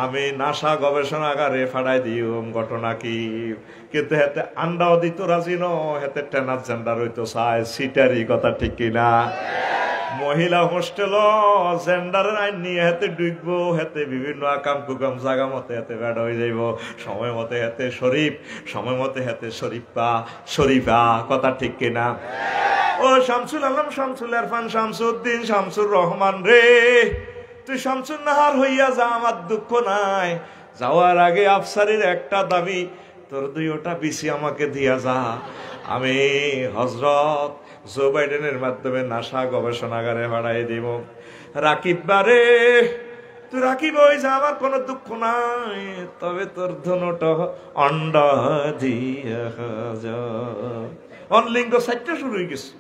আমি নাসা গবেষণাগারে ফাড়াই দিম। ঘটনা কি? কিন্তু হেতে আন্ডাও দিত রাজি ন, হেতে ট্রান্সজেন্ডার হইতো চাই, সিটারি, কথা ঠিক কিনা? মহিলা হোস্টেল জেন্ডারের আইন নিয়ে হেতে ডুববো, হেতে বিভিন্ন আকাম কুকাম জাগা মতে হেতে বেড় হয়ে যাইব। সময় মতে হেতে শরীফ, সময় মতে হেতে শরীফা শরীফা, কথা ঠিক কিনা? ও শামসুল আলম, শামসুল ইরফান, শামসুদ্দিন, শামসুর রহমান রে, তুই শামসুন নাহার হইয়া যা, আমার দুঃখ নাই। যাওয়ার আগে আফসারির একটা দাবি, তোর 2টা বিসি আমাকে দিয়া যা, আমি হযরত জো বাইডেনের মাধ্যমে নাসা গবেষণাগারে বাড়াই দিব। রাকিব বারে, তুই রাকিব হয়ে যা, আমার কোনো দুঃখ নাই, তবে তোর ধনুটা অন্ডা দিয়া যা। অনলিঙ্গ 4টা শুরু হয়ে গেছে।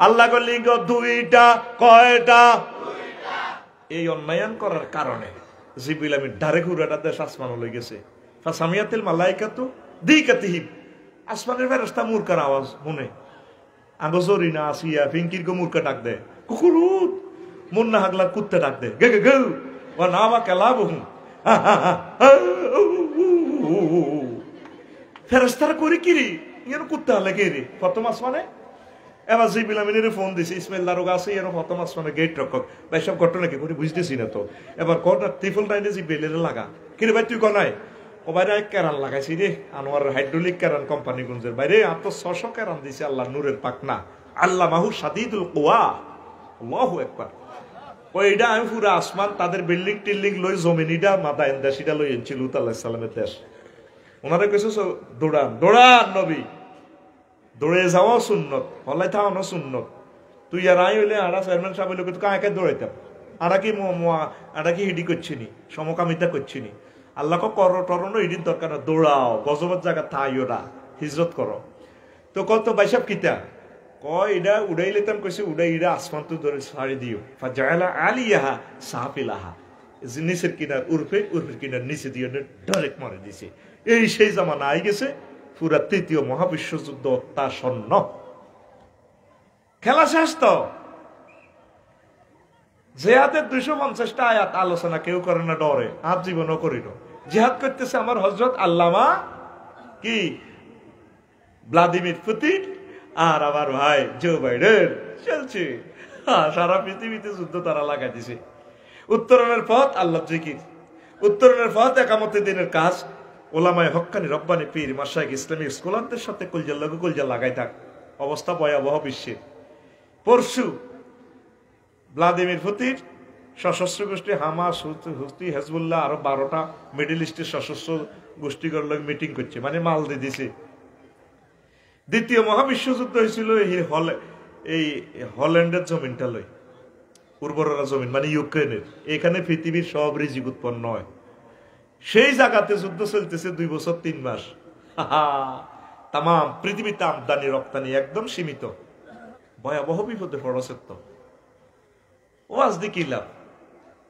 আল্লাহ লিঙ্গ 2টা, কয়টা? এই অন্যায়ন করার কারণে জিবরিল আমিন ডাইরেক্ট উড়াটা দেশ আসমান হয়ে গেছে। ফাসামিয়াতিল মালাইকাতু দিকাতিহিম, আসমানের ফেরেশতা মূর্খার আওয়াজ শুনে। আঙ্গ জরিনা আসিয়া ফিঙ্কির গো মূর্খা ডাক দে, কুকুরুত। মুন্না হাগলার কুত্তে ডাক দে, গে গে গে, ওয়া নামা কালাবহু। ফেরেশতারা করি কিরি ইয়ানো কুত্তা লাগে রে প্রথম আসমানে। এবার জিবরিল আমিনের ফোন দিছে, ইসমাইল দারোগা আছে এর প্রথম আসমানে গেট রক্ষক। ভাই সব ঘটনা কি করে বুঝতেছি না তো। এবার কটা ত্রিফল টাইনে জিবরিলের লাগা, কিরে ভাই তুই ক নাই? ও বাইরে কেরান লাগাইছি রে, আনোয়ার হাইড্রোলিক কেরান কোম্পানি গুঞ্জের বাইরে। আর তো 600 কেরান দিছে আল্লাহ নূরের পাকনা, আল্লাহ মাহু সাদিদুল কুয়া, আল্লাহু আকবার। ওইটা আমি পুরো আসমান তাদের বিল্ডিং টিল্ডিং লই জমিনিটা মাথা এন্দা সেটা লই এনেছি লুত আল্লাহ সালামের দেশ। ওনারা কেছে দৌড়ান দৌড়ান নবী, দৌড়ে যাওয়া সুন্নত, হলাই থাকানো সুন্নত। তুই আর আই হইলে আরা চেয়ারম্যান সাহেব হইলে কাঁ একে দৌড়াইতাম, আরা কি হিডি করছিনি, সমকামিতা করছিনি। আল্লাহকে কর টরনো ইডির দরকার না, দৌড়াও, গজবত জায়গা থাই ওরা হিজরত করো। তো কত বাইসাব কিতা কয়, এটা উড়াই লেতাম কইছে, উড়াই ইরা আসমান তো ধরে ছাড়ি দিও। ফাজালা আলিয়াহা সাফিলাহা, নিচের কিনার উর্ফের কিনার নিচে দিয়ে ডাইরেক্ট মারে দিছে। এই সেই জামানা আই গেছে, পুরা 3য় মহাবিশ্বযুদ্ধ অত্যাসন্ন। খেলা শেষ তো। জেহাদের 250টা আয়াত আলোচনা কেউ করে না, ডরে আর জীবনও করিল। জেহাদ করতেছে আমার হযরত আল্লামা কি ভ্লাদিমির পুতিন আর আমার ভাই জো বাইডেন চলছে। সারা পৃথিবীতে যুদ্ধ তারা লাগাই দিছে। উত্তরণের পথ আল্লাহ জিকির, উত্তরণের পথ একামতে দিনের কাজ। ওলামায়ে হক্কানি রব্বানি পীর মাশায়েখ ইসলামিক স্কলারদের সাথে কলজা লাগাই থাক। অবস্থা ভয়াবহ বিশ্বের। পরশু ভ্লাদিমির পুতিন সশস্ত্র গোষ্ঠী হামাস, হুতি, হেজবুল্লাহ আরো 12টা মিডল ইস্টের সশস্ত্র গোষ্ঠীগুলোর লোক মিটিং করছে, মানে মাল দিয়ে দিছে। 2য় মহাবিশ্বযুদ্ধ হয়েছিল এই হল্যান্ডের জমিনটা লই, উর্বরা জমিন মানে ইউক্রেনের। এখানে পৃথিবীর সব রিজিক উৎপন্ন হয়। সেই জায়গাতে যুদ্ধ চলতেছে 2 বছর 3 মাস। তাম পৃথিবীতে আমদানি রপ্তানি একদম সীমিত। ভয়াবহ বিপদে পড়ছে তো। ও আজ দেখি লাভ,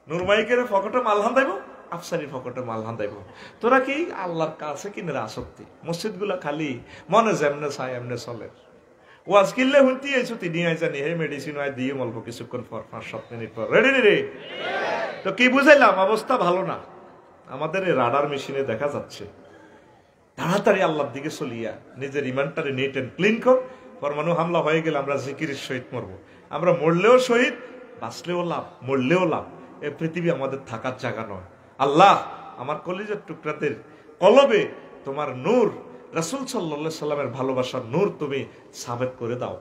নুরমাইকের ফকটে মালহান দাইব, আফসারির ফকটে মালহান দাইব। তোরা কি আল্লাহর কাছে কিনে আসক্তি? মসজিদ গুলা খালি, মনে যেমনে চাই এমনে চলে। ওয়াজ কিনলে হুন্তি আইছো তিনি জানি হে মেডিসিন আয় দিয়ে অল্প কিছুক্ষণ পর 5-7 মিনিট পর রেডি রে। তো কি বুঝাইলাম? অবস্থা ভালো না। আমাদের এই রাডার মেশিনে দেখা যাচ্ছে। তাড়াতাড়ি আল্লাহর দিকে চলিয়া নিজের ইমানটারে নিট এন্ড ক্লিন কর। পরমাণু হামলা হয়ে গেলে আমরা জিকিরের সহিত মরবো। আমরা মরলেও শহীদ, বাঁচলেও লাভ, মরলেও লাভ। এই পৃথিবী আমাদের থাকার জায়গা নয়। আল্লাহ, আমার কলিজার টুকরাদের কলবে তোমার নূর, রাসূল সাল্লাল্লাহু আলাইহি সাল্লামের ভালোবাসার নূর তুমি সাবেত করে দাও।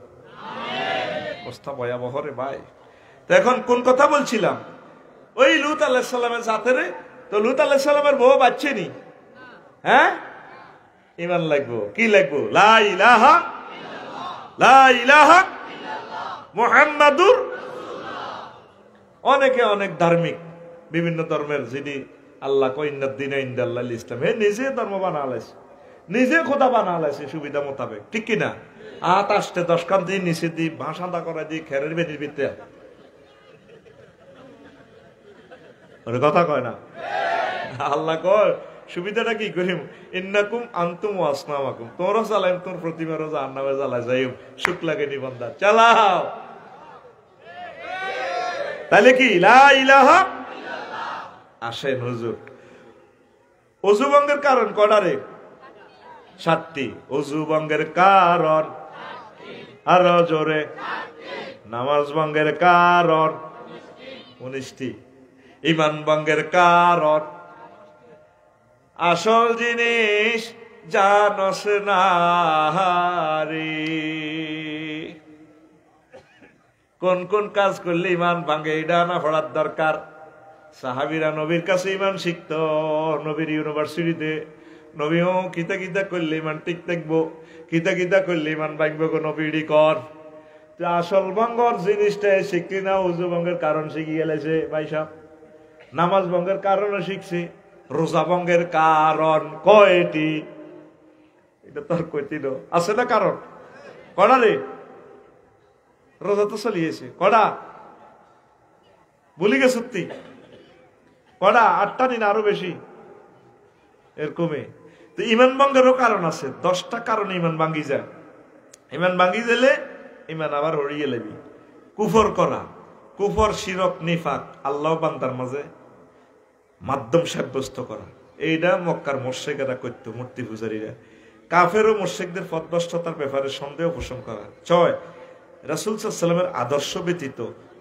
অবস্থা ভয়াবহ রে ভাই। তো এখন কোন কথা বলছিলাম? ওই লূত আলাইহিস সালামের সাথে রে। তো লূত আলাইহিস সালামের বউ বাচ্চা নি, হ্যাঁ? ঈমান লাগবো। কি লাগবো? লা ইলাহা ইল্লাল্লাহ, লা ইলাহা ইল্লাল্লাহ মুহাম্মাদুর রাসূলুল্লাহ। অনেকে অনেক ধার্মিক, বিভিন্ন ধর্মের, যিনি আল্লাহ কইন্নাদ দিন ইনদাল্লাহিল ইসলাম, হে নিজে ধর্ম বানালাইছে, নিজে খোদা বানালাইছে সুবিধা মোতাবেক, ঠিক কি না? আত আসতে 10 কান দিয়ে নিচে দি ভাষাদা করা দিয়ে খেরের বেনির ভিতরে ওর কথা কয় না। আল্লাহ কয় সুবিধাটা কি করিম? ইন্নাকুম আনতুম ওয়া আসনামাকুম, তোমরা চালাইম তোর প্রতিমারও জাহান্নামে জ্বালায় যাইম, সুখ লাগে নিবন্ধা চালাও। তাহলে কি লা ইলাহা ইল্লাল্লাহ? আসেন হুজুর, ওযু ভঙ্গের কারণ কয়টা রে? 7টি। ওযু ভঙ্গের কারণ, আরো জোরে, নামাজ ভঙ্গের কারণ 19টি। ঈমান ভঙ্গের কারণ, আসল জিনিস জানস না রে। কোন কোন কাজ করলে ঈমান ভাঙে এটা না পড়ার দরকার। সাহাবীরা নবীর কাছে ঈমান শিখত, নবীর ইউনিভার্সিটিতে। নবীও কিতা কিতা করলে ঈমান ঠিক থাকবো, কিতা কিতা করলে ঈমান ভাঙবো, কোন নবীডি কর। আসল ভঙ্গর জিনিসটা শিখলি না, ওযু ভঙ্গের কারণ শিখি গেলেছে ভাই সাহেব। নামাজ ভঙ্গের কারণও শিখছি, রোজা ভঙ্গের কারণ কয়টি? এটা তোর কইতিল আছে না কারণ? কড়া রে, রোজা তো চলিয়েছে কড়া, ভুলি গে সত্যি কড়া, 8টা দিন আরো বেশি এরকমই। তো ঈমান ভঙ্গেরও কারণ আছে, 10টা কারণে ঈমান ভাঙ্গি যায়। ঈমান ভাঙ্গি গেলে ঈমান আবার হরিয়ে লেবি। কুফর করা, কুফর, শিরক, নিফাক, আল্লাহ বান্দার মাঝে মাধ্যম সাব্যস্ত করা, এইটা মক্কার মুশরিকেরা করত, মূর্তি পূজারীরা। কাফের ও মুশরিকদের পথভ্রষ্টতার ব্যাপারে সন্দেহ পোষণ করা। 6 রাসূল সাল্লাল্লাহু আলাইহি ওয়াসাল্লামের আদর্শ ব্যতীত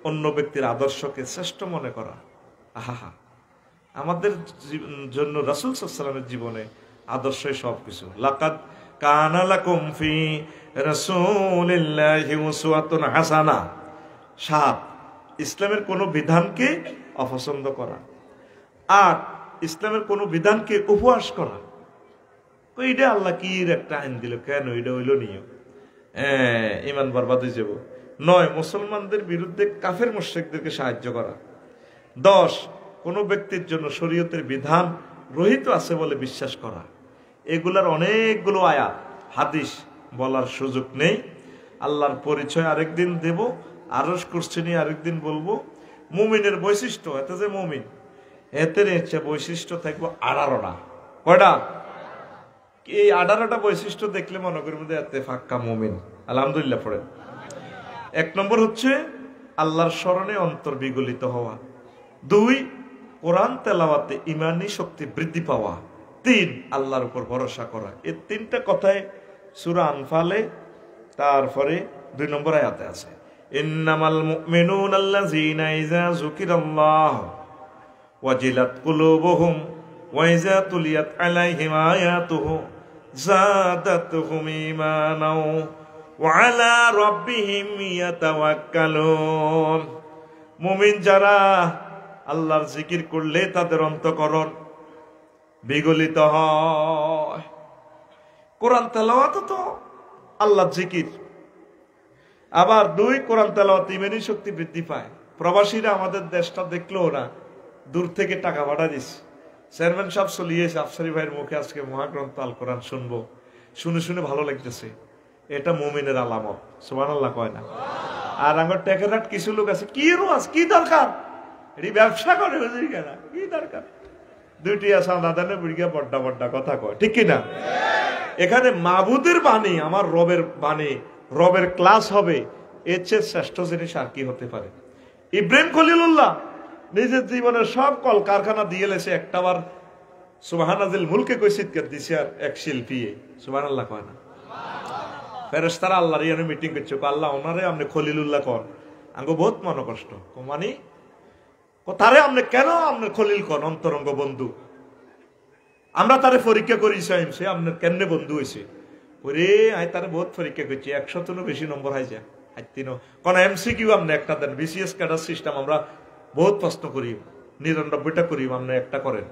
অন্য ব্যক্তির আদর্শকে শ্রেষ্ঠ মনে করা। আহা, আমাদের জন্য রাসূল সাল্লাল্লাহু আলাইহি ওয়াসাল্লামের জীবনে আদর্শই সবকিছু। লাকাদ কানা লাকুম ফি রাসূলিল্লাহি উসওয়াতুন হাসানা। 7 ইসলামের কোন বিধানকে অপছন্দ করা। 8 ইসলামের কোন বিধানকে উপহাস করা। এইটা আল্লাহ কি একটা আইন দিল, কেন এটা হইল নিয়ম, ঈমান বরবাদ হয়ে যাব। 9 মুসলমানদের বিরুদ্ধে কাফের মুশরিকদেরকে সাহায্য করা। 10 কোন ব্যক্তির জন্য শরীয়তের বিধান রহিত আছে বলে বিশ্বাস করা। এগুলার অনেকগুলো আয়াত হাদিস বলার সুযোগ নেই। আল্লাহর পরিচয় আরেকদিন দেব, আরশ কুরসি নিয়ে আরেকদিন বলবো। মুমিনের বৈশিষ্ট্য, এতে যে মুমিন, এতে বৈশিষ্ট্য থাকবো 18টা। কয়টা? এই 18টা বৈশিষ্ট্য দেখলে মনে করবো যে এতে ফাক্কা মুমিন। আলহামদুলিল্লাহ পড়েন। 1 নম্বর হচ্ছে আল্লাহর স্মরণে অন্তর বিগলিত হওয়া। 2 কোরআন তেলাওয়াতে ঈমানি শক্তি বৃদ্ধি পাওয়া। 3 আল্লাহর উপর ভরসা করা। এই 3টা কথায় সূরা আনফালে তারপরে 2 নম্বর আয়াতে আছে, ইন্নামাল মুমিনুনা আল্লাযীনা ইযা যুকিরাল্লাহু ওয়াজিলাত কুলুবুহুম ওয়া ইযা তুলিয়াত আলাইহিম আয়াতুহু যাদাতুহুম ঈমানাও ওয়া আলা রাব্বিহিম ইয়াতাওয়াক্কালুন। মুমিন যারা আল্লাহর জিকির করলে তাদের অন্তঃকরণ বিগলিত হয়। কোরআন তেলাওয়াত তো আল্লাহর জিকির। আবার 2 কোরআন তেলাওয়াত ঈমানি শক্তি বৃদ্ধি পায়। প্রবাসীরা আমাদের দেশটা দেখলো না, দূর থেকে টাকা পাঠা দিচ্ছে। চেয়ারম্যান সাহেব চলিয়েছে, আফসারি ভাইয়ের মুখে আজকে মহাগ্রন্থ আল কোরআন শুনবো, শুনে শুনে ভালো লাগতেছে। এটা মুমিনের আলামত। সুবহানাল্লাহ কয় না? আর আমার টেকেরাট কিছু লোক আছে, কি রোজ কি দরকার, এটি ব্যবসা করে কেনা, কি দরকার, 2টি আসা দাদানে বুড়িয়া বড্ডা বড্ডা কথা কয়, ঠিক কিনা? এখানে মাবুদের বাণী, আমার রবের বাণী, রবের ক্লাস হবে, এর চেয়ে শ্রেষ্ঠ জিনিস আর কি হতে পারে? ইব্রাহিম খলিলুল্লাহ নিজের জীবনের সব কল কারখানা দিয়ে লেছে, একটাবার সুবহানাজিল মুলকে কই চিৎকার দিছে আর এক শিল্পী সুবহানাল্লাহ কয় না? ফেরেশতারা আল্লাহর ইয়ানে মিটিং করছে, আল্লাহ ওনারে আপনি খলিলুল্লাহ কর, আঙ্গো বহুত মনে কষ্ট। মানে তারে আপনি কেন আপনার খলিল কন অন্তরঙ্গ বন্ধু, আমরা তারে পরীক্ষা করি সে আপনার কেমনে বন্ধু হয়েছে? ওরে আই তারে বহুত পরীক্ষা করছি, 100 বেশি নম্বর হয় যা হাইতিনো কোন MCQ আপনি একটা দেন, BCS ক্যাডার সিস্টেম আমরা বহুত প্রশ্ন করি, 99টা করি, আপনি একটা করেন।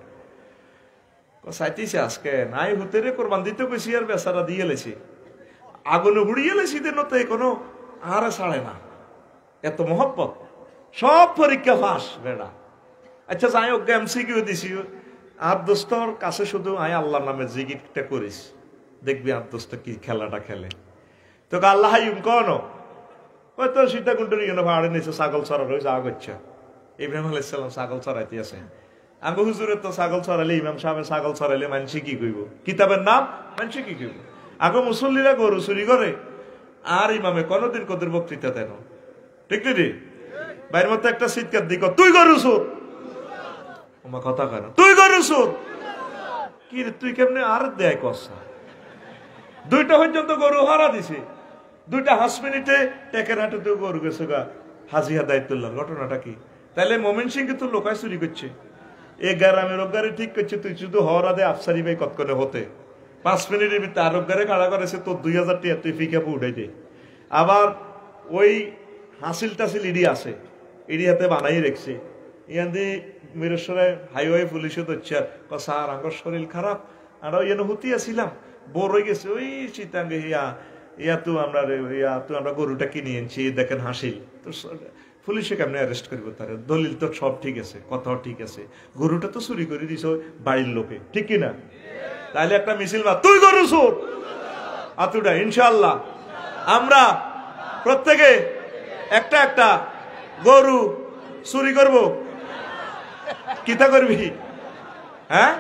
চাইতেছে আজকে নাই হতে রে কোরবান দিতে কইছি আর বেচারা দিয়ে লেছি, আগুনে হুড়িয়ে লেছি দেন তো কোনো আরে ছাড়ে না, এত মহব্বত, সব পরীক্ষা ফাঁস বেড়া। আচ্ছা যাই হোক MCQ দিছি, আর দোস্তর কাছে শুধু আয় আল্লাহর নামে জিকিরটা করিস, দেখবি আর দোস্ত কি খেলাটা খেলে। তোকে আল্লাহ কন ওই তো সীতাকুণ্ডের পাহাড়ে নিচে ছাগল চড়ার হয়েছে আগচ্ছা, ইব্রাহিম আলাইহিস সালাম ছাগল চড়াইতে আছে। আঙ্গ হুজুরের তো ছাগল চড়াইলে, ইমাম সাহেবের ছাগল চড়াইলে মানুষে কি কইব, কিতাবের নাম মানুষে কি কইব। আগে মুসল্লিরা গরু চুরি করে, আর ইমামে কোনদিন কদের বক্তৃতা দেন, ঠিক রে? বাইরের মতো একটা চিৎকার দিক, তুই গরু চোর, আমার কথা কেন তুই গরু চোর, কি রে তুই কেমনে আর দেয় কষা। 2টা পর্যন্ত গরু হারা দিছে, 2টা 5 মিনিটে টেকের হাঁটুতে গরু গেছে গা হাজিয়া দায়িত্বল্লার। ঘটনাটা কি? তাইলে মমিন সিং তো লোকায় চুরি করছে, এ গ্রামের রোগারে ঠিক করছে, তুই শুধু হওয়ার আদে আফসারি ভাই কতক্ষণে হতে 5 মিনিটের ভিতরে আর রোগারে খাড়া করেছে তোর 2000 টাকা তুই ফিকাপু উঠাই দে। আবার ওই হাসিল টাসিল ইডি আছে, ইডি হাতে বানাই রেখছে, ইয়ান দিয়ে মিরেশ্বরে হাইওয়ে পুলিশে ধরছে, স্যার আমার শরীর খারাপ, আর ইয়ানো হুতি আসছিলাম বোর হয়ে গেছে ওই চিতাঙ্গে আমরা গরুটা কিনে এনেছি, দেখেন হাসিল। তো পুলিশে কেমনে অ্যারেস্ট করবো তার? দলিল তো সব ঠিক আছে, কথাও ঠিক আছে, গরুটা তো চুরি করে দিছ বাড়ির লোকে, ঠিক কিনা? তাহলে একটা মিছিল বা তুই গরু চোর আতুটা। ইনশাল্লাহ আমরা প্রত্যেকে একটা একটা গরু চুরি করব। কিতা করবি? হ্যাঁ,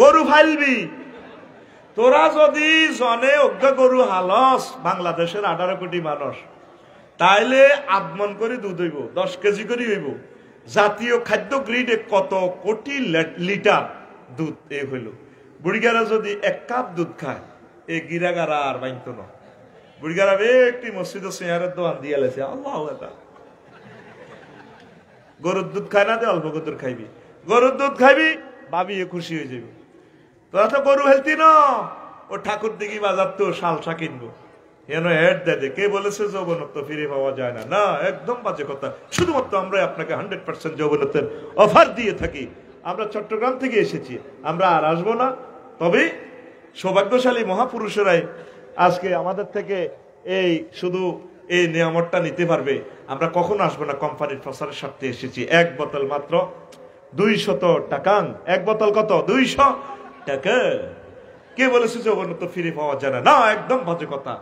গরু ফাইলবি। তোরা যদি জনে অজ্ঞ গরু হালস, বাংলাদেশের 18 কোটি মানুষ, তাইলে আগমন করে দুধ হইব 10 কেজি করে হইব। জাতীয় খাদ্য গ্রিডে কত কোটি লিটার দুধ এ হইল। বুড়িগারা যদি 1 কাপ দুধ খায়, এ গিরাগারা আর বাইন্ত না। বুড়িগারা একটি মসজিদের চেয়ারের দোকান দিয়ে লেছে, আল্লাহ গরুর দুধ খায় না, অল্প কদর খাইবি, গরুর দুধ খাইবি ভাবি খুশি হয়ে যাবি। তোরা তো গরু হেলতি না, ও ঠাকুর দিঘি বাজার তো শালসা কিনবো, এন হেড দে। কে বলেছে যৌবনত্ব ফিরে পাওয়া যায় না? না, একদম বাজে কথা। শুধুমাত্র আমরা আপনাকে 100% যৌবনত্বের অফার দিয়ে থাকি। আমরা চট্টগ্রাম থেকে এসেছি, আমরা আর আসবো না। তবে সৌভাগ্যশালী মহাপুরুষরাই আজকে আমাদের থেকে এই শুধু এই নিয়ামতটা নিতে পারবে। আমরা কখন আসবো না, কোম্পানির প্রচারের স্বার্থে এসেছি। 1 বোতল মাত্র 200 টাকা। 1 বোতল কত? 200 টাকা। কে বলেছে যৌবনত্ব ফিরে পাওয়া যায় না? না, একদম বাজে কথা।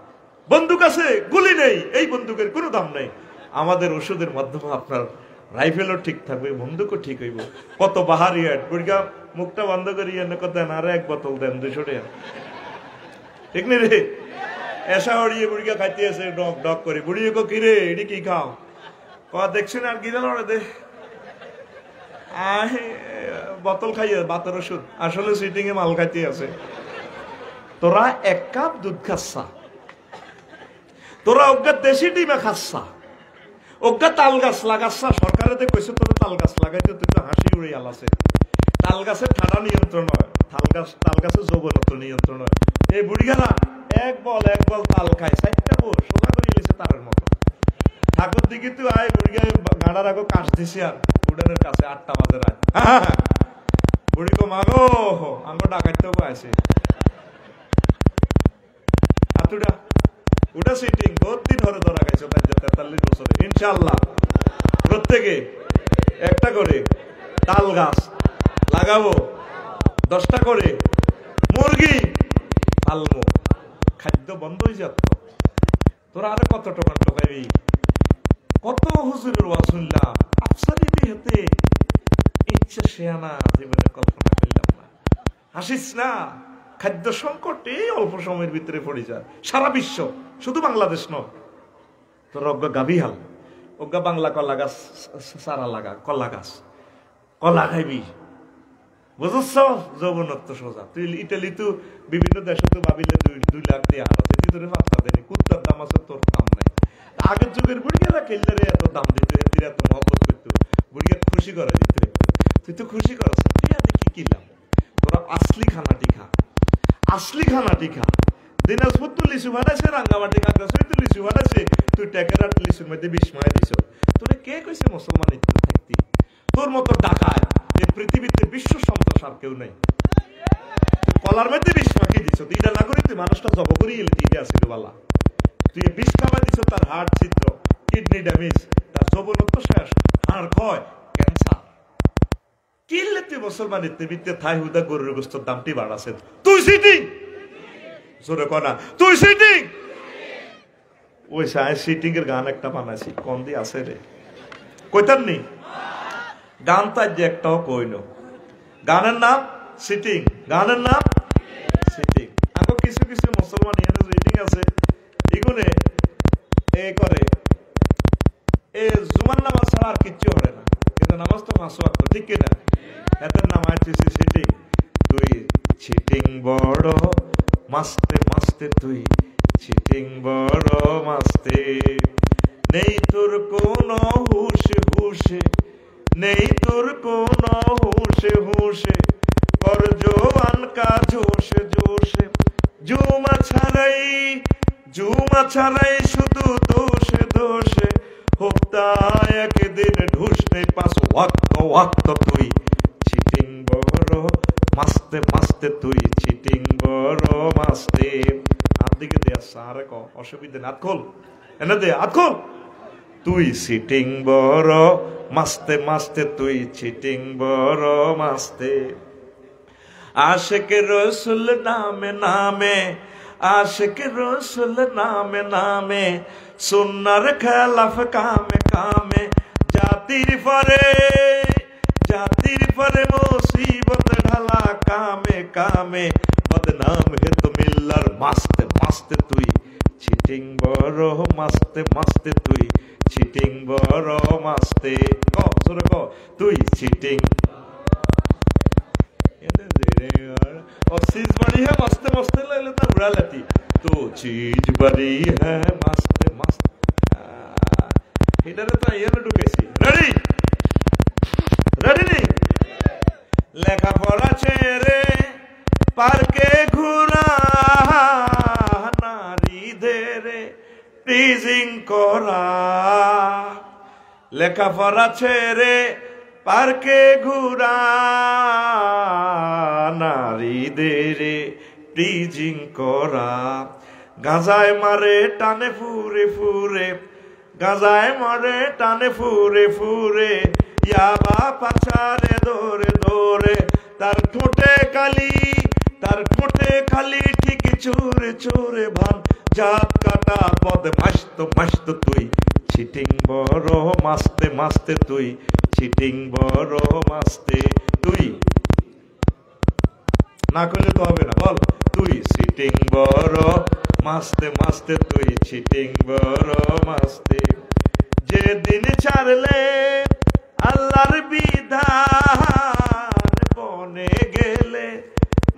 বন্দুক আছে, গুলি নেই, এই বন্দুকের কোনো দাম নেই। আমাদের ওষুধের মাধ্যমে আপনার রাইফেলও ঠিক থাকবে, বন্দুকও ঠিক হইব। কত বাহারি হাট বুড়িগা, মুখটা বন্ধ করি কথা দেন, আর 1 বোতল দেন 200 টাকা, ঠিক নেই রে? এসা হড়িয়ে বুড়িগা খাইতে আছে ডক ডক করে। বুড়িয়ে কো কিরে এটি কি খাও? দেখছেন আর গিরা লড়ে দে বোতল খাইয়ে বাতের ওষুধ, আসলে সিটিং এ মাল খাইতে আছে। তোরা 1 কাপ দুধ খাচ্ছা, তোরা অজ্ঞা দেশি ডিমে খাচ্ছা, অজ্ঞা তাল গাছ লাগাচ্ছা। সরকারে কইছে তোরা তাল গাছ লাগাইতে, তুই তো হাসি উড়ে আলাছে। তাল গাছের ঠাডা নিয়ন্ত্রণ হয়, তাল গাছের যৌবনত্ব নিয়ন্ত্রণ হয়। এই বুড়িগারা এক বল তাল খায়, 4টা বোর সোজা করে এলেছে তারের মতো। ঠাকুর দিকে তুই আয় বুড়িগা গাড়ার আগে কাশ দিছি আর উডানের কাছে 8টা বাজে রাত। বুড়ি গো মাগো আঙ্গ ডাকাইতেও আছে আতুটা ওটা সিটিং বহুত দিন ধরে ধরা গেছে 43 বছরে। ইনশাআল্লাহ প্রত্যেকে একটা করে তাল গাছ লাগাবো, 10টা করে মুরগি পালবো। খাদ্য বন্ধ হয়ে যাত, তোরা আরো কত টাকা টোকাইবি? কত হুজুরের ওয়াজ শুনলাম, আফসারিতে হতে ইচ্ছা শেয়ানা জীবনে কল্পনা করলাম না। হাসিস না, খাদ্য সংকটে অল্প সময়ের ভিতরে পড়ে যায় সারা বিশ্ব, শুধু বাংলাদেশ নয়। তোর অজ্ঞা গাভি হাল, অজ্ঞা বাংলা কলা গাছ সারা লাগা, কলা গাছ কলা খাইবি, বুঝছ? যৌবনত্ব সোজা। তুই ইটালি তো বিভিন্ন দেশে তো ভাবিলে 2 লাখ দিয়ে হার আছে, তুই তোর পাত্তা দেনি, কুত্তার দাম আছে, তোর দাম নাই। আগের যুগের বুড়ি গেলা খেললে এত দাম দিত, এত মহব্বত করতো। বুড়িকে খুশি করে দিতে, তুই তো খুশি করছ, টিয়া দেখি কিলাম, তোরা আসলি খানাটি খা, আসলি খানাটি খা। দিনাজপুর তো লিচু বানাইছে, রাঙ্গামাটি খাগড়াছড়ি তো লিচু বানাইছে, তুই টেকেরাট লিচুর মধ্যে 20 মায় দিছ। তোরে কে কইছে মুসলমান থাকতি? তোর মতো ডাকায় এই পৃথিবীতে বিশ্ব সন্ত্রাস আর কেউ নাই। কলার মধ্যে 20 মাকি দিছ, এটা না করি তুই মানুষটা জব করি গেলি, এটা আসিল বালা। তুই 20 খাবার দিছ, তার হার্ট ছিদ্র, কিডনি ড্যামেজ, তার যৌবনত্ব শেষ, হাড় ক্ষয়, ক্যান্সার। কিনলে তুই মুসলমানের তেবিতে থাই হুদা গরুর গোস্তর দামটি বাড়াছে, তুই সিটিং জোরে কনা, তুই সিটিং। ওই সাই সিটিং এর গান একটা বানাইছি, কোন দিয়ে আছে রে কইতাম নি, গান তার যে একটাও কইল। গানের নাম সিটিং, গানের নাম সিটিং। এখন কিছু কিছু মুসলমান এখানে সিটিং আছে, এগুলো এ করে এ জুমার নামাজ ছাড়া আর কিচ্ছু হবে না, কিন্তু নামাজ তো 5 ওয়াক্ত, ঠিক কিনা? এটার নাম আছে সিটিং। তুই চিটিং বড় মাস্তে মাস্তে, তুই চিটিং বড় মাস্তে, নেই তোর কোন হুশে হুশে, নেই তোর কোন হুশে হুশে, কর জওয়ান কা জোশে জোশে, জুমা ছাড়াই শুধু দোষে দোষে, হপ্তা একদিন ঢুস নেই 5 ওয়াক্ত ওয়াক্ত, তুই চিটিং বড় মাস্তে মাস্তে, তুই চিটিং বড় মাস্তে। আর দিকে দে সারে ক অসুবিধা না, খোল এনে দে, খোল। তুই চিটিং বড় মাস্তে মাস্তে, তুই চিটিং বড় মাস্তে। আশিকে রসুল নামে নামে, আশিকে রসুল নামে নামে, সুন্নার খেলাফ কামে কামে, জাতির পরে মুসিবত ঢালা কামে কামে, বদনাম হে তো মিল্লার মাস্তে মাস্তে, তুই চিটিং বড় মাস্তে মাস্তে, তুই চিটিং বড় মাস্তে। ক জোরে ক, তুই চিটিং। और चीज बड़ी है मस्ते मस्ते ले लेता उड़ा लेती, तो चीज बड़ी है मस्ते मस्ते। इधर तो ये ना ढुकेसी, रेडी रेडी नहीं? लेखा पढ़ा चेहरे पार्के घुरा, नारी धेरे टीजिंग कोरा। लेखा पढ़ा चेहरे পার্কে ঘুরা, নারীদের টিজিং করা, গাঁজায় মারে টানে ফুরে ফুরে, গাঁজায় মারে টানে ফুরে ফুরে, ইয়াবা পাছারে দৌড়ে দৌড়ে, তার ঠোঁটে খালি ঠিক চোরে চোরে ভান, জাত কাটা বদমাস্ত মাস্ত, তুই চিটিং বড় মাস্তে মাস্তে, তুই চিটিং বড় মাস্তে। তুই না করলে তো হবে না, বল তুই চিটিং বড় মাস্তে মাস্তে, তুই চিটিং বড় মাস্তে। যেদিন ছাড়লে আল্লাহর বিধান, বনে গেলে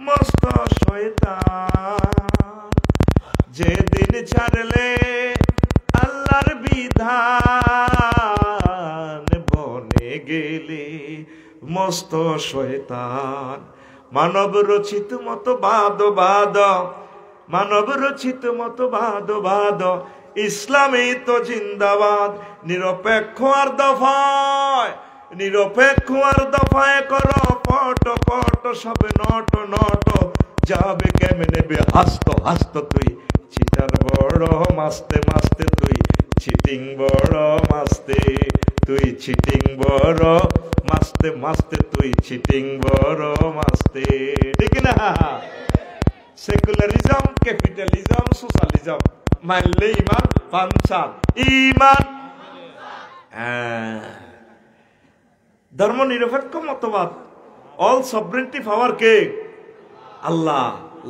মস্ত শয়তান। যেদিন ছাড়লে আল্লাহর বিধান, বনে গেলে মস্ত শয়তান। মানব রচিত মতো বাদ, মানব রচিত মতো বাদ, ইসলামী তো জিন্দাবাদ। নিরপেক্ষ আর দফায় করো পট পট, সবে নট নট, যাবে কেমনে বে হাস্ত হাস্ত, তুই চিটার বড় মাস্তে মাস্তে, তুই চিটিং বড় মাস্তে, তুই চিটিং বড় মাস্তে মাস্তে, তুই চিটিং বড় মাস্তে। ঠিক না? সেকুলারিজম, ক্যাপিটালিজম, সোশ্যালিজম মানলে ইমান পাঞ্চাল, ইমান ধর্ম নিরপেক্ষ মতবাদ, অল সভরেন্টি পাওয়ার কে? আল্লাহ।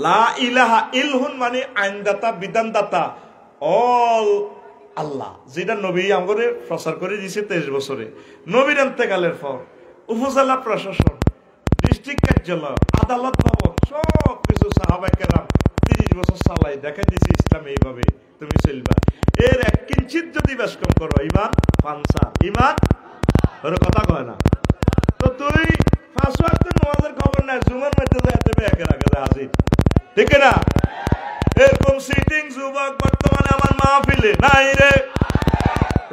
লা ইলাহা ইল্লাহুন মানে আইনদাতা বিধানদাতা, অল আল্লাহ। যেটা নবী আমাদের প্রচার করে দিয়েছে 23 বছরে, নবীর ইন্তেকালের পর উপজেলা প্রশাসন, ডিস্ট্রিক্ট কার্যালয়, আদালত ভবন, সব কিছু সাহাবায়ে কেরাম 30 বছর চালাই দেখা দিয়েছে ইসলাম এইভাবে তুমি চলবা। এর এক কিঞ্চিত যদি বেশকম করো, ইমান পাঞ্চা, ইমান ওর কথা কয় না। তো তুই 5 ওয়াক্ত নামাজের খবর নাই, জুমার মধ্যে যাইতে হবে একের আগে হাজির, ঠিক না? এরকম সিটিং যুবক বর্তমানে আমার মাহফিলে নাই রে।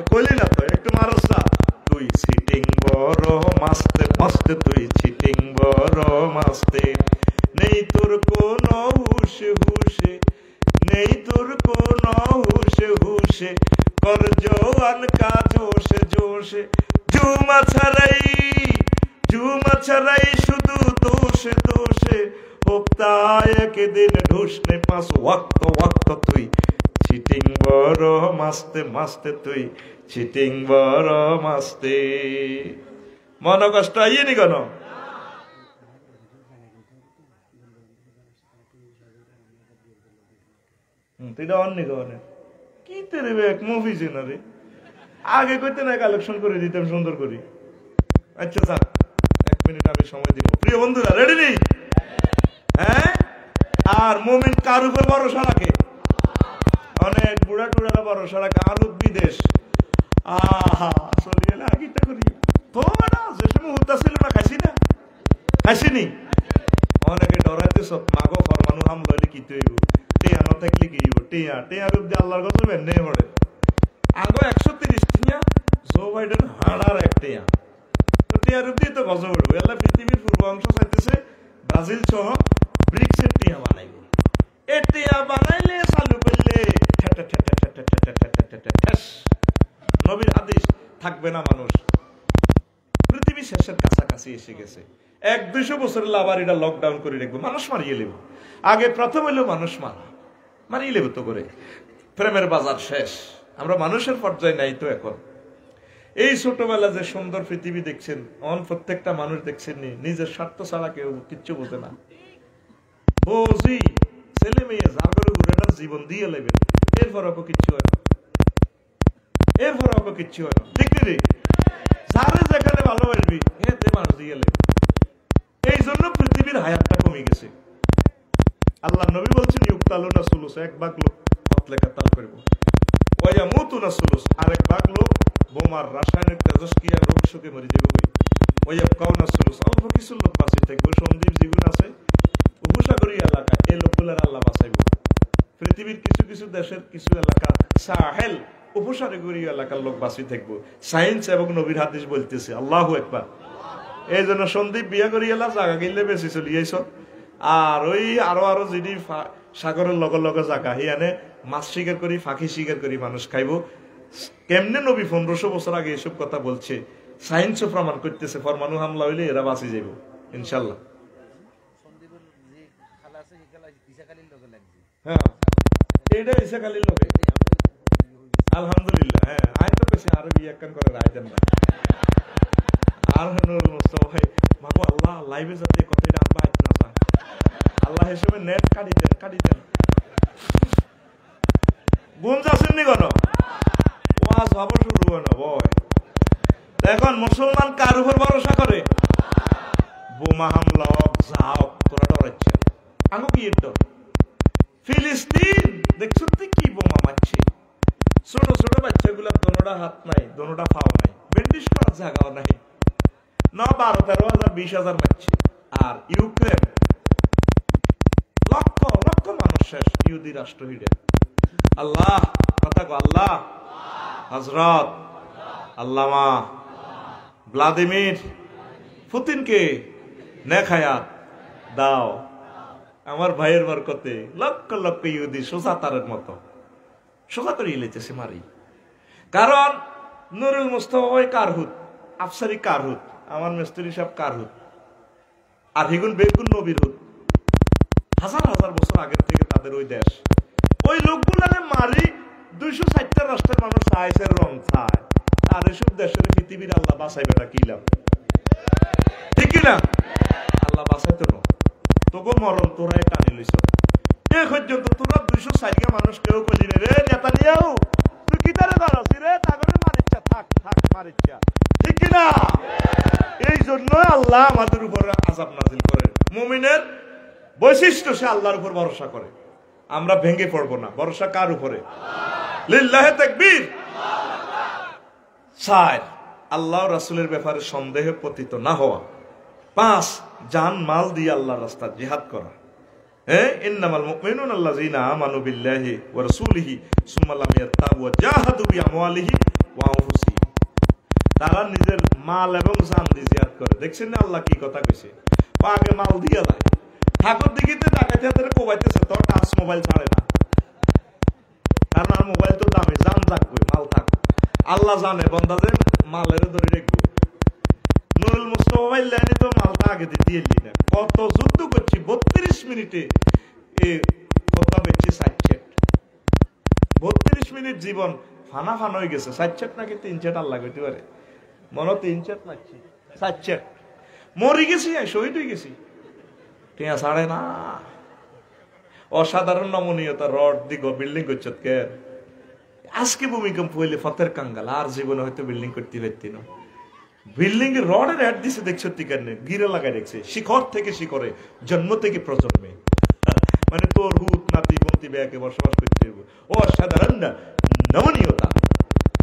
কইলি না তো একটু মারসা, তুই সিটিং বড় মাস্তে মাস্তে, তুই সিটিং বড় মাস্তে, নেই তোর কোন হুশে হুশে, নেই তোর কোন হুশে হুশে, কর জওয়ান কা জোশে জোশে, জুমা ছাড়াই শুধু দোষে দোষে, হপ্তা একদিন ঢুসনে 5 ওয়াক্ত ওয়াক্ত, তুই চিটিং বড় মাস্তে মাস্তে, তুই চিটিং বড় মাস্তে। মন কষ্ট আইনি কেন? তুই অন্য কনে কি তেরে এক মুভি রে, আগে কইতে না কালেকশন করে দিতাম সুন্দর করি। আচ্ছা স্যার 1 মিনিট আমি সময় দিব। প্রিয় বন্ধুরা রেডি নেই? হ্যাঁ। আর মুমিন কার উপর ভরসা রাখে? অনেক বুড়া টুড়ারা ভরসা রাখে আরব বিদেশ। আহা চলিয়ে না গীতা করি তো না, যে সময় হুদ্দা ছিল না খাইছিনি। অনেকে ডরাইতে সব মাগো ফরমানু হাম লইলে কি তৈব, টেয়া না থাকলে কি হইব, টেয়া রূপ দিয়ে আল্লাহর কথা বেন্নে পড়ে। আগো 130 টিয়া, জো বাইডেন হাড়ার 1 টিয়া, তো টিয়া রূপ দিয়ে তো গজব উঠবো। এলা পৃথিবীর পূর্ব অংশ চাইতেছে ব্রাজিল সহ ব্রিক্সের টিয়া বানাইব। এ টিয়া বানাইলে চালু করলে নবীর হাদিস থাকবে না মানুষ। পৃথিবী শেষের কাছাকাছি এসে গেছে। 100-200 বছরের আবার এটা লকডাউন করে রাখবো, মানুষ মারিয়ে নেব। আগে প্রথম হইলো মানুষ মারিয়ে নেব তো করে। প্রেমের বাজার শেষ, আমরা মানুষের পর্যায়ে নাই তো এখন। এই ছোটবেলা যে সুন্দর পৃথিবী দেখছেন, প্রত্যেকটা মানুষ দেখছেন নিজের স্বার্থ ছাড়া কেউ কিচ্ছু বোঝে না। বুঝি ছেলে মেয়ে যার করে ঘুরে না জীবন দিয়ে নেবেন, এরপর কিচ্ছু হয় না, ঠিক রে? যারে যেখানে ভালোবাসবি এতে মানুষ দিয়ে নেবে। এই জন্য পৃথিবীর হায়াতটা কমে গেছে। আল্লাহ নবী বলছেন ইউক্তালুনা সুলুস, 1 ভাগ লোক হতলে কাতাল করব, ওয়ায়ামুতুনা সুলুস, আরেক ভাগ লোক বোমার রাসায়নিক তেজস্ক্রিয়া রোগ শোকে মরে যাবে। ওয়ায়াবকাউনা সুলুস, অল্প কিছু লোক বাঁচি থাকবে। সন্দীপ জীবন আছে উপসাগরীয় এলাকা, এই লোকগুলার আল্লাহ বাঁচাইব। পৃথিবীর কিছু কিছু দেশের কিছু এলাকা সাহেল উপসাগরীয় এলাকার লোক বাঁচি থাকবো। সায়েন্স এবং নবীর হাদিস বলতেছে। আল্লাহু আকবার। এই জন্য সন্দীপ বিয়া করি এলা জায়গা কিনলে বেশি চলিয়েছ। আর ওই আরো যদি সাগরের লগে লগে জায়গা হিয়ানে মাছ শিকার করি, ফাঁকি শিকার করি মানুষ খাইব। কেমনে নবী 1500 বছর আগে এসব কথা বলছে, সায়েন্সও প্রমাণ করতেছে। ফরমানু হামলা হইলে এরা বাঁচি যাইব ইনশাল্লাহ। হ্যাঁ এইটা ইসাকালির লোকে আলহামদুলিল্লাহ। হ্যাঁ আয় তো বেশি আরো বিয়ে করে রায় দেন না। আর ভাই মাগো আল্লাহ লাইভে যাতে কথাটা আব্বা আইত না চায়, আল্লাহ হিসেবে নেট কাটি দেন। গুণ যাচ্ছেননি কেন? ওয়াজ হব শুরু হয় না বয়। এখন মুসলমান কার উপর ভরসা করে? বোমা হামলা হোক যা হোক, তোরা ডরাচ্ছে আনো কি ডর? ফিলিস্তিন দেখছো কি বোমা মারছে, ছোট ছোট বাচ্চাগুলা দোনোটা হাত নাই, দোনোটা পাও নাই, ব্যান্ডেজ করার জায়গাও নাই, 12,000-13,000 20,000 মারছে। আর ইউক্রেন লক্ষ লক্ষ মানুষ শেষ, ইহুদি রাষ্ট্র হিডে। আল্লাহ কথা গো, আল্লাহ হযরত আল্লামা ভ্লাদিমির পুতিনকে নেক হায়াত দাও। আমার ভাইয়ের বরকতে লক্ষ লক্ষ ইহুদি সোজা তারের মতো সোজা করে ইলেছে মারি। কারণ নুরুল মুস্তাফা ভাই কারহুত, আফসারি কারহুত, আমার মিস্ত্রি সাহেব কারহুত, আর হিগুন বেগুন নবীর হুত। হাজার হাজার বছর আগের থেকে তাদের ওই দেশ, ওই লোকগুলারে মারি 240টা রাষ্ট্রের মানুষ চাইছে রং চায়। আর এসব দেশের পৃথিবীর আল্লাহ বাঁচাইবে না কি লাভ? ঠিক কিনা? আল্লাহ বাঁচাইতো না, তোকে মরণ তোরাই টানি লইছ। এ পর্যন্ত তোরা 240 মানুষ কেউ কইলি রে নেতানিয়াহু তুই কি তারে ধরছ রে, তাগরে মারিচ্ছা থাক থাক মারিচ্ছা, ঠিক কিনা? এই জন্য আল্লাহ আমাদের উপর আযাব নাযিল করে। মুমিনের বৈশিষ্ট্য সে আল্লাহর উপর ভরসা করে। আমরা ভেঙে পড়বো না। ভরসা কার উপরে? লিল্লাহে তাকবীর। 4 আল্লাহ রাসূলের ব্যাপারে সন্দেহে পতিত না হওয়া। 5 জান মাল দিয়ে আল্লাহর রাস্তায় জিহাদ করা। ইন্নামাল মুমিনুনা আল্লাযীনা আমানু বিল্লাহি ওয়া রাসূলিহি সুম্মা লাম ইয়ারতাবু ওয়া জাহাদু বিআমওয়ালিহি ওয়া আনফুসিহিম। তারা নিজের মাল এবং জান দিয়ে জিহাদ করে। দেখছেন না আল্লাহ কি কথা কইছে? আগে মাল দিয়ে দেয়। ঠাকুর দিঘিতে ডাকাইতে হাতে কোবাইতেছে, তোর টাচ মোবাইল ছাড়ে না, কারণ আর মোবাইল তো দামি, জান থাকবে মাল থাক। আল্লাহ জানে বন্দাদের মালের ধরে রাখবো। নুরুল মুস্তাফা ভাই লাইনে তো মালটা আগে দিতে এলি না। কত যুদ্ধ করছি, 32 মিনিটে কথা বেশি 60 32 মিনিট জীবন ফানা ফানা হয়ে গেছে। 60 নাকি 3 আল্লাহ কইতে পারে, মনে 3 লাগছে 60 মরি গেছি, শহীদ হয়ে গেছি। টিয়া ছাড়ে না। অসাধারণ নমনীয়তা, রড দিগ বিল্ডিং করছে কে। আজকে ভূমিকম্প হইলে ফতের কাঙ্গাল, আর জীবনে হয়তো বিল্ডিং করতে পারতি না। বিল্ডিং এর রডের অ্যাড দিছে দেখছো তিকানে, গিরে লাগাই রেখেছে শিখর থেকে শিখরে, জন্ম থেকে প্রজন্মে। মানে তোর হুত নাতি বন্তি ব্যাগে বসবাস করতে হবে। অসাধারণ না নমনীয়তা।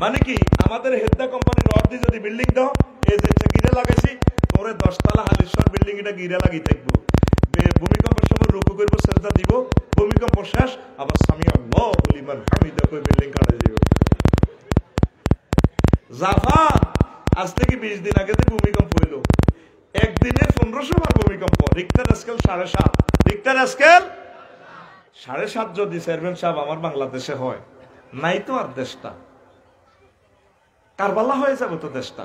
মানে কি আমাদের হেদ্দা কোম্পানির রড দিয়ে যদি বিল্ডিং দাও, এই যে গিরে লাগাইছি, তোরে 10 তলা হালিশর বিল্ডিং এটা গিরে লাগি থাকবো। ভূমিকম্পের সময় রুকু করবো, সেজদা দিব, ভূমিকম্প শেষ আবার সামি আল্লাহু লিমান হামিদা কই বিল্ডিং কাটে দিব। জাপান আজ থেকে 20 দিন আগে থেকে ভূমিকম্প হইল, একদিনে 1500 বার ভূমিকম্প। রিক্টার স্কেল 7.5, রিক্টার স্কেল 7.5 যদি চেয়ারম্যান সাহেব আমার বাংলাদেশে হয়, নাই তো আর দেশটা কারবালা হয়ে যাবে তো দেশটা।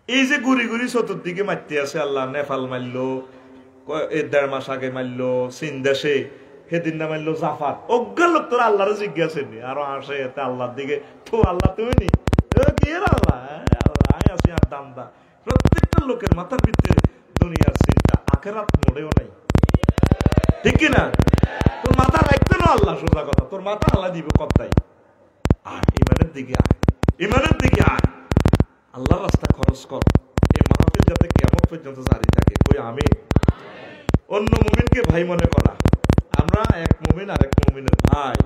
এই যে গুড়ি গুড়ি চতুর্দিকে মারতে আছে আল্লাহ, নেপাল মারলো 1.5 মাস আগে, মারলো চীন দেশে, সেদিন না মারলো জাপান। অজ্ঞান লোক তোরা আল্লাহরে জিজ্ঞাসা নি, আরো আসে এতে আল্লাহর দিকে, তো আল্লাহ তুমি নি কি আল্লাহ আল্লাহ আছি আর দান্দা। প্রত্যেকটা লোকের মাথার ভিতরে দুনিয়ার চিন্তা, আখেরাত মোড়েও নাই, ঠিক কিনা? তোর মাথা রাখতে না আল্লাহ, সোজা কথা, তোর মাথা আল্লাহ দিব কবতাই। আর ইমানের দিকে আয়, ইমানের দিকে আয়, আল্লাহর রাস্তা খরচ কর। এই মাহফিল যাতে কিয়ামত পর্যন্ত জারি থাকে, কই আমি। অন্য মুমিনকে ভাই মনে করা, আমরা এক মুমিন আর এক মুমিনের ভাই,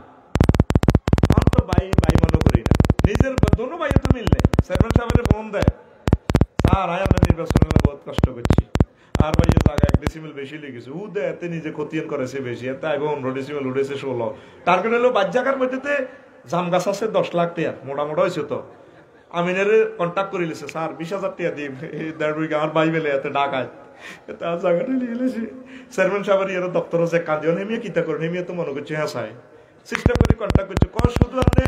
আমি তো ভাই ভাই মনে করি না। নিজের দোনো ভাই তো মিললে চেয়ারম্যান সাহেবের ফোন দেয়, স্যার আমরা নির্বাচনের বহুত কষ্ট করছি, আর ভাই জায়গা 1 ডেসিমেল বেশি লেগেছে, উ দে এতে নিজে ক্ষতিয়ান করেছে বেশি, এতে আগে 15 ডেসিমেল উঠেছে 16। টার্গেট হলো 5 জায়গার মধ্যে জাম গাছ আছে 10 লাখ টাকা, মোটা মোটা হয়েছে। তো আমিনের কন্ট্যাক্ট করে লিছে, স্যার 20,000 টাকা দিই, 1.5 বিঘা আমার ভাই মেলে এতে ডাকায়, এতে আর জায়গাটা নিয়ে গেছি। চেয়ারম্যান সাহেবের ইয়ার দপ্তর আছে কাঁদিও, নেমিয়ে কিতা করে, নেমিয়ে তো মনে করছে হ্যাঁ সাহেব সিস্টেম করে কন্ট্যাক্ট করছে, কর শুধু আপনি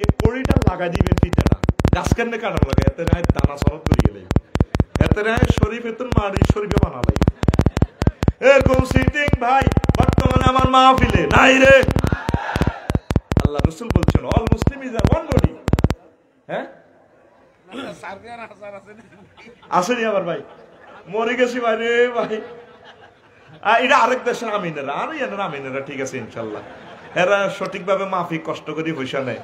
এই কড়িটা লাগাই দিবেন, ফিটাটা গাছ কেন কাটানো লাগে, এতে রায় দানা সরব করে গেলে, এতে রায় শরীফ এত মারি শরীফে বানালাই। এরকম সিটিং ভাই বর্তমানে আমার মাহফিলে নাই রে। আল্লাহ রাসূল বলছেন all Muslim is one body. হ্যাঁ আসেনি আমার ভাই, মরে গেছি ভাই রে ভাই। এটা আরেক দেশের আমিনেরা, আর এনারা আমিনেরা ঠিক আছে ইনশাল্লাহ, এরা সঠিকভাবে মাফি কষ্ট করি পয়সা নেয়।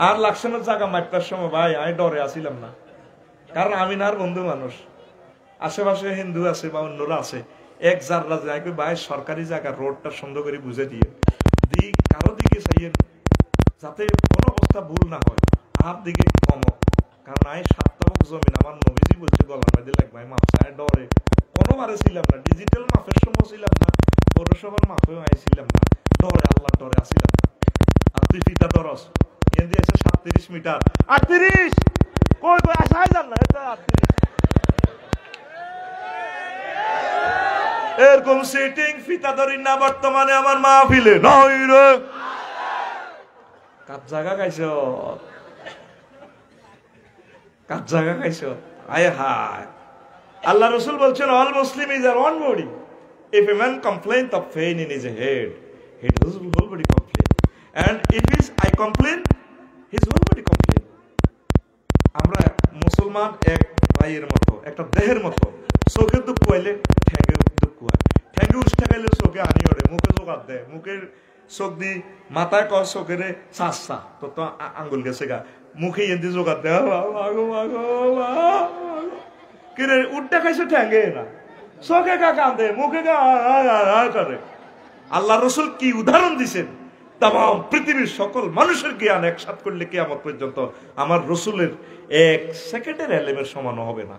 আর লাকসামের জায়গা মারটার সময় ভাই আমি ডরে আসিলাম না, কারণ আমিনার বন্ধু মানুষ, আশেপাশে হিন্দু আছে বা অন্যরা আছে, এক জাররা যায় ভাই সরকারি জায়গা রোডটা সুন্দর করে বুঝে দিয়ে দিক, কারো দিকে চাইয়েন যাতে কোনো অবস্থা ভুল না হয়, আর দিকে কম, কারণ আমি 7 তাবক জমিন আমার নবীজি বলছে গলার মধ্যে লাগবে, মাপ চাই ডরে কোনোবারে ছিলাম না, ডিজিটাল মাপের সময় ছিলাম না, পৌরসভার মাপেও আইছিলাম না, ডরে আল্লাহ ডরে আসিলাম না। আর তুই ফিতা দরস এখান দিয়ে এসে 37 মিটার 38 কই কই আসাই যান না, এটা 38 এরকম সেটিং ফিতা ধরি না বর্তমানে আমার মাহফিলে নই রে। কাজ জায়গা খাইছো, কাজ জায়গা খাইছো, আয় হায়। আল্লাহ রাসূল বলছেন all Muslim is are one body, if a man complain of pain in his head, his whole body complain, and if his eye complain, his whole body complain. আমরা মুসলমান এক ভাইয়ের মতো, একটা দেহের মতো, চোখে দুঃখ হইলে ঠ্যাঙ্গে দুঃখ হয়, ঠ্যাঙ্গে উষ্ঠা খাইলে চোখে হানি ওঠে, মুখে জোগাত দেয়, মুখের চোখ দি মাথায় কয় চোখের চাষা তো তো আঙ্গুল গেছে গা, মুখে এদি জোগাত দেয়, কিরে উঠটা খাইছে ঠ্যাঙ্গে না, চোখে কা কান্দে, মুখে কা করে। আল্লাহ রসুল কি উদাহরণ দিছেন, তাম পৃথিবীর সকল মানুষের জ্ঞান একসাথ করলে কিয়ামত পর্যন্ত আমার রসুলের 1 সেকেন্ডের এলেমের সমান হবে না।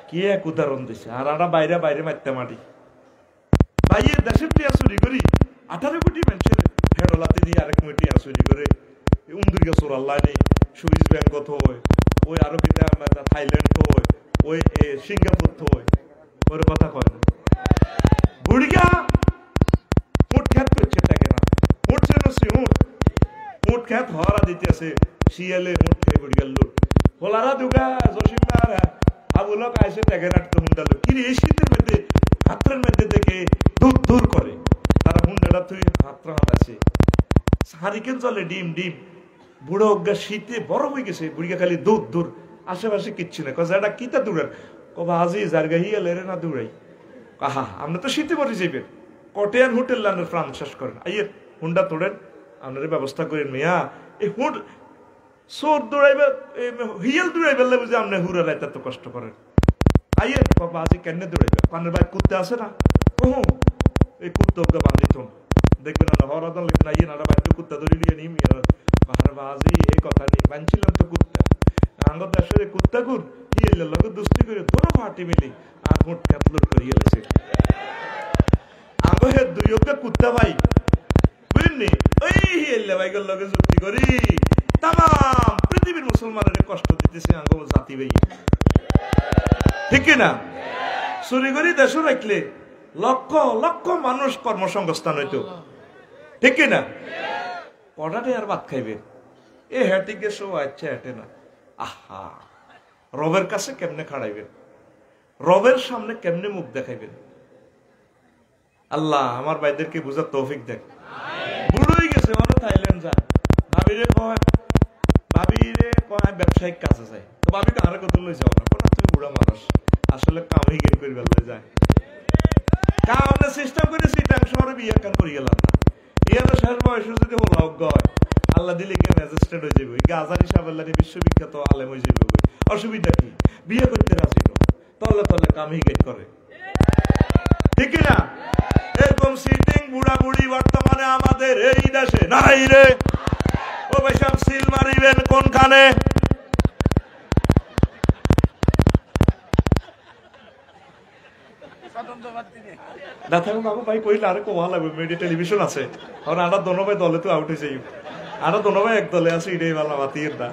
কি এক উদাহরণ দিছে। আর আমরা বাইরে বাইরে মারতে মাটি বাইরে দেশের টিয়া চুরি করি 18 কোটি মানুষের হেডলাতে দিয়ে আরেক টিয়া চুরি করে উন্দুরিয়া চোর আল্লাহ নেই সুইস ব্যাংক হয় ওই আরবিতে থাইল্যান্ড হয় ওই সিঙ্গাপুর হয় ওর কথা কয় না। বুড়িয়া উঠ খ্যাত করছে টাকে না উঠছে না সে উঠ খ্যাত হওয়ারা দিতেছে শিয়ালে উঠ খেয়ে বুড়িয়ার লোক হোলারা দুগা জসিমার হাবুলক আইসে টাকে রাখতে হুন্ডালো কি এই শীতের মধ্যে হাতের মধ্যে দেখে দূর দূর করে তারা হুন্ডাটা তুই হাতরা হাত আছে হারিকেন চলে ডিম ডিম বুড়ো অজ্ঞা শীতে বড় হয়ে গেছে বুড়িয়া খালি দূর দূর আশেপাশে কিচ্ছু না কজা এটা কিতা দূরের কবা আজি জারগা হিয়ালে রে না দূরাই কাহা আমরা তো শীতে পরে যাইবেন কটেয়ান হোটেল লানের প্রাণ শেষ করেন আইয়ের হুন্ডা তোড়েন আপনার ব্যবস্থা করেন মিয়া এই হুড সোর দৌড়াইবে হিয়াল দৌড়াইবে বুঝে আপনি হুরা রাইতে তো কষ্ট করেন আইয়ের বাবা আজি কেন দৌড়াইবে কানের বাইক কুত্তে আছে না ওহ এই কুত্তে ওকে বান্ধিত দেখবেন না হরাদন লিখবেন আইয়ে না বাইক কুত্তা ধরে নিয়ে নিই মিয়া কাহার বাজি এই কথা নেই বানছিলাম তো কুত্তা আঙ্গ দেশের কুত্তা গুর হিয়ালের লগে দুস্তি করে দোনো পার্টি মিলি আর হুট ক্যাপলোড করিয়ে লেছে আঙ্গ হে দুই ওকে কুত্তা ভাই বুঝলি ওই হিয়ালে বাইকের লগে যুক্তি করি তাম পৃথিবীর মুসলমানের কষ্ট দিতেছে আঙ্গ জাতি ভাই ঠিক না চুরি করি দেশ রাখলে লক্ষ লক্ষ মানুষ কর্মসংস্থান হইতো ঠিক না কটাতে আর ভাত খাইবে এ হেঁটে গেছো আচ্ছা হেঁটে না আহা রবের কাছে কেমনে খাড়াইবেন রবের সামনে কেমনে মুখ দেখাইবেন আল্লাহ আমার ভাইদেরকে বুঝার তৌফিক দেখ বুড়োই গেছে মানে থাইল্যান্ড যায় ভাবিরে কয় ব্যবসায়িক কাজে যায় তো ভাবি কারে কত লই যাও না কোন তুমি বুড়া মানুষ আসলে কামই গেন করি বেলা যায় কামনে সিস্টেম করে সিটাং শহরে বিয়ে কান করি গেলাম না ইয়ার শেষ বয়সে যদি হলো গয় আল্লাহ দিলে গিয়ে ম্যাজিস্ট্রেট হয়ে যাবে গাজারি সাহেব বিশ্ববিখ্যাত আলেম হয়ে যাবে অসুবিধা কি বিয়ে করতে রাজি না তলে তলে কামই গেন করে ঠিক না এরকম সিটিং বুড়া বুড়ি বর্তমানে আমাদের এই দেশে নাই রে ও বেশাম সিল মারিবেন কোনখানে ভাই কইলে আরে কো ভালো লাগবে মিডিয়া টেলিভিশন আছে আর আমরা দোনো ভাই দলে তো আউট হয়ে যাই আমরা দোনো ভাই এক দলে আছি এটাই ভালো মাতির না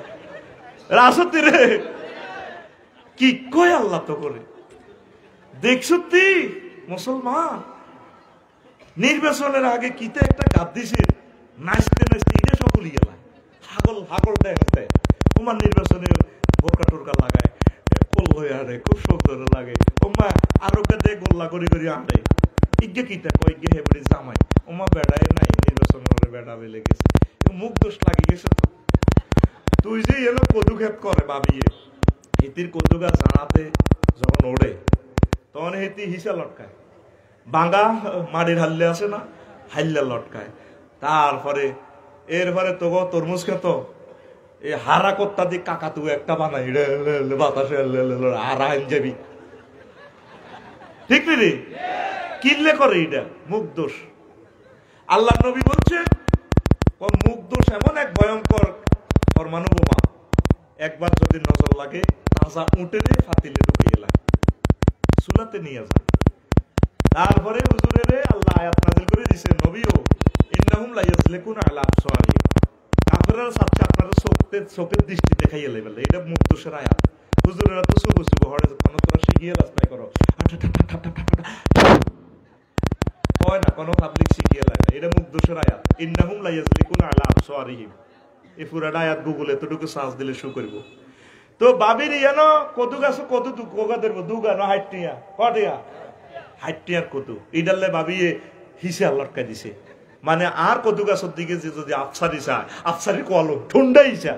রাসতি রে কি কয় আল্লাহ তো করে দেখছ তুই মুসলমান নির্বাচনের আগে কিতে একটা গাদ দিছে নাচতে নাচতে এটা সকলই গেল হাগল দেখতে তোমার নির্বাচনে বোরকা টোরকা লাগায় কল হয়ে আরে খুব শোক ধরে লাগে ওমা আরো কাদে গোল্লা করি করি আরে ইগে কিতা কই গে হেবড়ি জামাই ওমা বেড়ায় নাই নির্বাচন হলে বেড়া বেলে গেছে মুখ দোষ লাগি গেছে তো তুই যে এলো কদু খেপ করে ভাবিয়ে হিতির কদু গাছ জানাতে যখন ওড়ে তখন হেতি হিসা লটকায় বাঙ্গা মাটির হাল্লে আছে না হাল্লা লটকায় তারপরে এরপরে তো তরমুজ খেত এই হারা কত্তা দিয়ে কাকা তু একটা বানাই বাতাসে হারা হান যাবি ঠিক রে কিনলে করে এটা মুখ দোষ আল্লাহ নবী বলছে মুখ দোষ এমন এক ভয়ঙ্কর পরমাণু বোমা একবার যদি নজর লাগে তাজা উঠে ফাতিলে ঢুকে গেলাম চুলাতে নিয়ে যায় তারপরে হুজুরের আল্লাহ আয়াত নাযিল করে দিয়েছে নবীও ইন্নাহুম লা ইয়াজলিকুনা আলা আবসারিহিম কাফেররা সাথে আপনারা চোখের দৃষ্টি দেখাইয়া লেবেল এটা মুখ দোষের আয়াত হুজুরেরা তো সুবু হরে কোন তোরা শিখিয়ে রাস্তায় করো হয় না কোন পাবলিক শিখিয়ে লাগে এটা মুখ দোষের আয়াত ইন্নাহুম লা ইয়াজলিকুনা আলা আবসারিহিম এই পুরাটা আয়াত গুগলে এতটুকু সার্চ দিলে শো করব তো বাবির ইয়ানো কদু গাছ কদু তু কোগা দেব দুগা না হাইটিয়া কটিয়া হাইটিয়ার কদু ইডালে ভাবিয়ে হিসে লটকা দিছে মানে আর কদু গাছের দিকে যে যদি আফসারি চায় আফসারি কল ঠুন্ডাই চা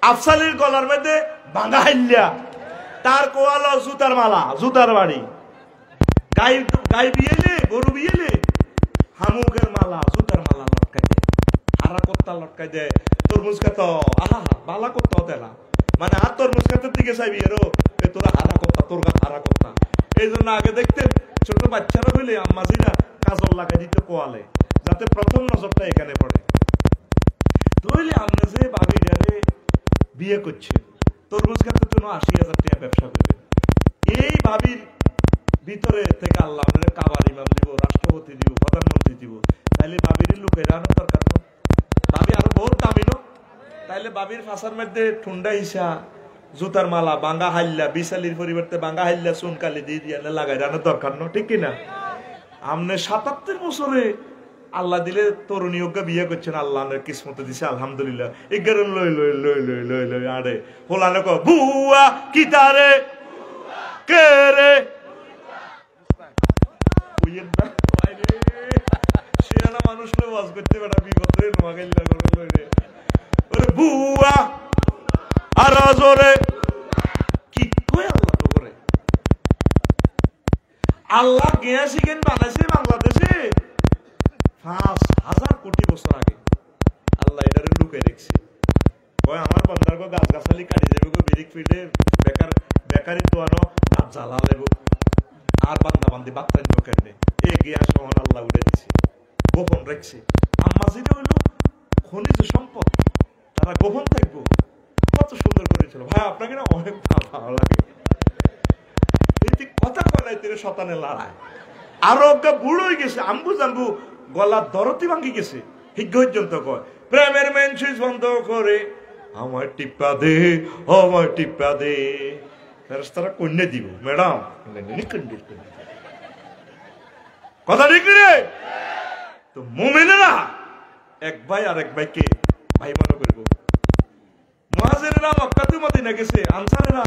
আফসারির গলার মধ্যে ভাঙা হাইলিয়া তার কোয়ালো জুতার মালা জুতার বাড়ি গাই বিয়েলে গরু বিয়েলে হামুকের মালা জুতার মালা লটকাই দেয় হারা কত্তা লটকাই দেয় তরমুজ খেত আহা বালা করতে হতে না মানে আর তরমুজ খেতের দিকে চাইবি এরো তোরা হারা কত্তা তোর গা হারা কত্তা এই জন্য আগে দেখতেন ছোট বাচ্চারা হইলে আম্মাজিরা কাজল লাগাই দিতে কোয়ালে যাতে প্রথম নজরটা এখানে পড়ে। তাহলে আপনি যে বাবিরারে বিয়ে করছে, তরমুজ গাছের জন্য ৮০,০০০ টাকা ব্যবসা করবেন, এই ভাবির ভিতরে থেকে আল্লাহ আপনার কাবার ইমাম দিব, রাষ্ট্রপতি দিব, প্রধানমন্ত্রী দিব, তাইলে বাবির লোকের আনো দরকার না? ভাবি আরো বহুত দামি না? তাইলে বাবির ফাঁসার মধ্যে ঠুন্ডা হিসা, জুতার মালা, বাঙ্গা হাল্লা, বিশালির পরিবর্তে বাঙ্গা হাল্লা চুনকালি দিয়ে দিয়ে লাগাই রানোর দরকার না, ঠিক কিনা? আপনি ৭৭ বছরে আল্লাহ দিলে তরুণী ওকে বিয়ে করছেন, আল্লাহ কিসমতে দিছে, আলহামদুলিল্লাহ। এগারো লই লই লই লই লই লই আরে হোলানে কো বুয়া কিতারে কে রে সেনা মানুষ ওয়াজ করতে বেটা বিগত নোয়াখাইলা করে লই রে ওরে বুয়া আর জোরে কি কই আল্লাহ তো করে। আল্লাহ গিয়া শিখেন বানাইছে বাংলাদেশে ৫,০০০ কোটি বছর আগে। আল্লাহ এটারে লুকে রেখেছে, কয় আমার বন্ধার গো গাছ গাছালি কাটি যাবে গো, বিরিক ফিরে বেকারি তো আনো গাছ জ্বালা লেবো, আর বান্দা বান্দি বাত্তাই কেন এ গিয়া সহন আল্লাহ উঠে দিছে, গোপন রেখছে। আম্মাজিরা হইল খনিজ সম্পদ, তারা গোপন থাকবো। কত সুন্দর করেছিল ভাই, আপনাকে না অনেক ভালো লাগে। কথা কয় নাই তিনি শতানে লড়ায়, আরো বুড়ো হয়ে গেছে, আম্বু জাম্বু গলার দরতি ভাঙ্গি গেছে, হিজ্ঞ পর্যন্ত কয় প্রেমের মেন সুইচ বন্ধ করে আমার টিপ্পা দে, আমার টিপ্পা দে। ফেরেশতারা কন্যা দিব ম্যাডাম, কথা ঠিক রে? তো মুমিনেরা এক ভাই আর এক ভাইকে ভাই মনে করব। মুহাজিরেরা মক্কাতে মদিনা গেছে, আনসারেরা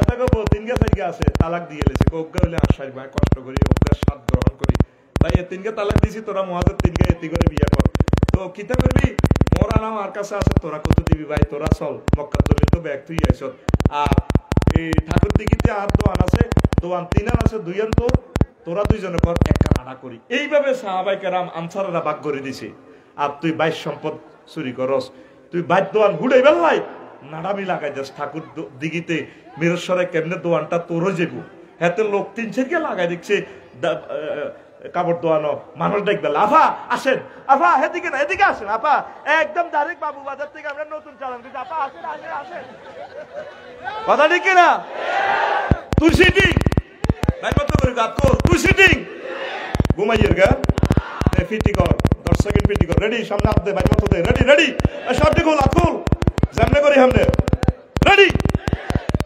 এত গো তিন গে আছে তালাক দিয়ে লেছে, কোগা হইলে আশ্বাস ভাই কষ্ট করি ওগা স্বাদ গ্রহণ করি, ভাই এ তিনকে তালাক দিছি, তোরা মুহাজির তিনকে এতি করে বিয়ে কর। তো কিতা করবি, মোর আনাম আর কাছে আছে, তোরা কত দিবি ভাই, তোরা চল মক্কার জমি তো ব্যাগ তুই আইস। আর এই ঠাকুর দিঘিতে আর দোয়ান আছে, দোয়ান ৩ আন আছে, ২ আন তো তোরা দুইজনে কর, এক আনা করি। এইভাবে সাহাবায়ে কেরাম আনসারেরা ভাগ করে দিছে। আর তুই বাইশ সম্পদ চুরি করস, তুই বাইর দোয়ান হুড়াই বেললাই নাড়ামি লাগাই যাস ঠাকুর দিঘিতে মিরস্বরে কেমনে দোয়ানটা তোর যাবো, হাতে লোক ৩-৪ লাগাই দেখছে কাপড় দোয়ানো, মানুষ দেখবে আফা আসেন, আফা এদিকে না এদিকে আসেন, আফা একদম ডাইরেক্ট বাবু বাজার থেকে আমরা নতুন চালান দিচ্ছি, আফা আসেন আসেন আসেন। কথা ঠিক কিনা? তুই সিটিং ভাই কত করে গাত কর, তুই সিটিং ঘুমাইয়ের গা ফিটি কর, 10 সেকেন্ড ফিটি কর, রেডি সামনে হাত দে ভাই মতো দে, রেডি রেডি সব দিকে হাত খোল, সামনে করি সামনে রেডি।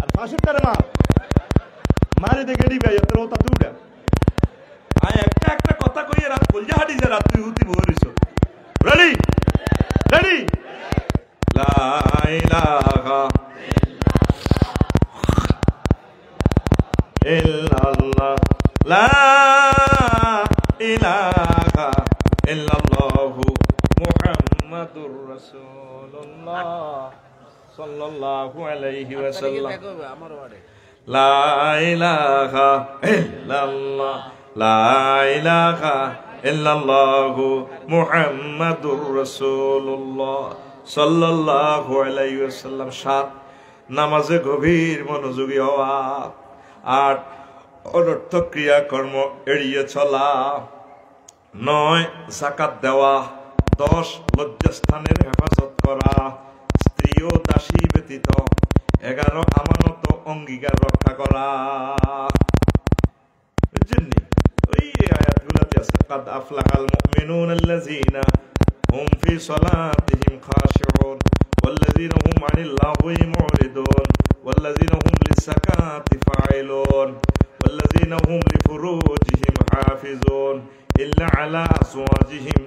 আর ফাঁসের কারে মা মারি দেখে রেডি ভাই তোর ওটা তুই উঠা আয় একটা একটা কথা কইয়ে রাত কলজা হাঁটি যে রাত তুই হুতি বহরিস, রেডি রেডি। লা ইলাহা ইল্লাল্লাহ লা ইলাহা ইল্লাল্লাহু মুহাম্মাদুর রাসূলুল্লাহ সাল্লাল্লাহু আলাইহি ওয়াসাল্লাম। লা ইলাহা ইল্লাল্লাহ লা ইলাহা ইল্লাল্লাহু মুহাম্মাদুর রাসূলুল্লাহ সাল্লাল্লাহু আলাইহি ওয়াসাল্লাম। ৭ নামাজে গভীর মনোযোগী হওয়া, ৮ অনর্থক ক্রিয়াকর্ম এড়িয়ে চলা, ৯ যাকাত দেওয়া, ১০ লজ্জাস্থানের হেফাজত করা, স্ত্রী ও দাসী ব্যতীত ১১ আমানত অঙ্গীকার রক্ষা করা। বুঝছেন ওই আয়াতগুলোতে আছে কাদ আফলাহাল মুমিনুনাল্লাযীনা হুম ফি সালাতিহিম খাশিউন ওয়াল্লাযীনা হুম আনিল লাগwi মুরিদুন ওয়াল্লাযীনা হুম লিযাকাতি ফাইলুন ওয়াল্লাযীনা হুম লিফুরুজিহিম হাফিজুন ইল্লা আলা আজওয়াজিহিম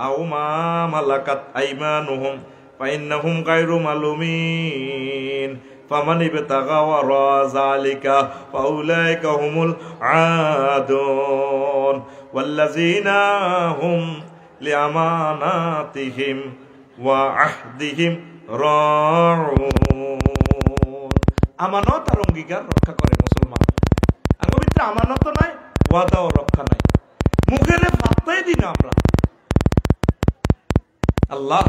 আও মা মালাকাত আইমানুহুম ফাইন্নাহুম গায়রু মালুমিন ফামান ইবতাগা ওয়ারা যালিকা ফাউলাইকা হুমুল আদুন ওয়াল্লাযীনা হুম লিআমানাতিহিম ওয়া আহদিহিম রাউন। আমানত আর অঙ্গীকার রক্ষা করে মুসলমান। আমার ভিতরে আমানত নাই, ওয়াদাও রক্ষা নাই, মুখের ফাত্তাই দিই না আমরা। আল্লাহ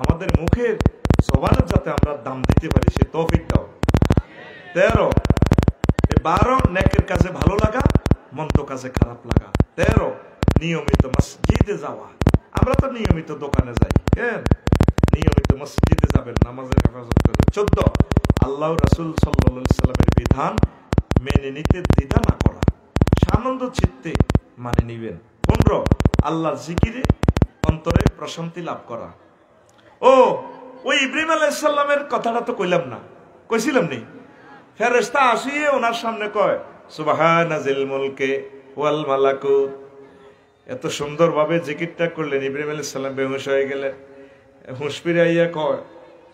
আমাদের মুখের জবানের যাতে আমরা দাম দিতে পারি সে তৌফিক দাও। 13 12 নেকের কাজে ভালো লাগা, মন্দ কাজে খারাপ লাগা। 13 নিয়মিত মসজিদে যাওয়া। আমরা তো নিয়মিত দোকানে যাই, হ্যাঁ, নিয়মিত মসজিদে যাবেন, নামাজের হেফাজত করবেন। 14, আল্লাহ রাসূল সাল্লাল্লাহু আলাইহি সাল্লামের বিধান মেনে নিতে দ্বিধা না করা, সানন্দ চিত্তে মানে নিবেন। 15, আল্লাহর জিকিরে অন্তরে প্রশান্তি লাভ করা। ওই ইব্রাহিম আলাইহিস সালামের কথাটা তো কইলাম না, কইছিলাম নি? ফেরেশতা আসিয়ে ওনার সামনে কয় সুবহানাজিল মুলকে ওয়াল মালাকুত। এত সুন্দরভাবে জিকিরটা করলেন, ইব্রাহিম আলাইহিস সালাম বেহুশ হয়ে গেলেন। হুঁশ ফিরে আইয়া কয়,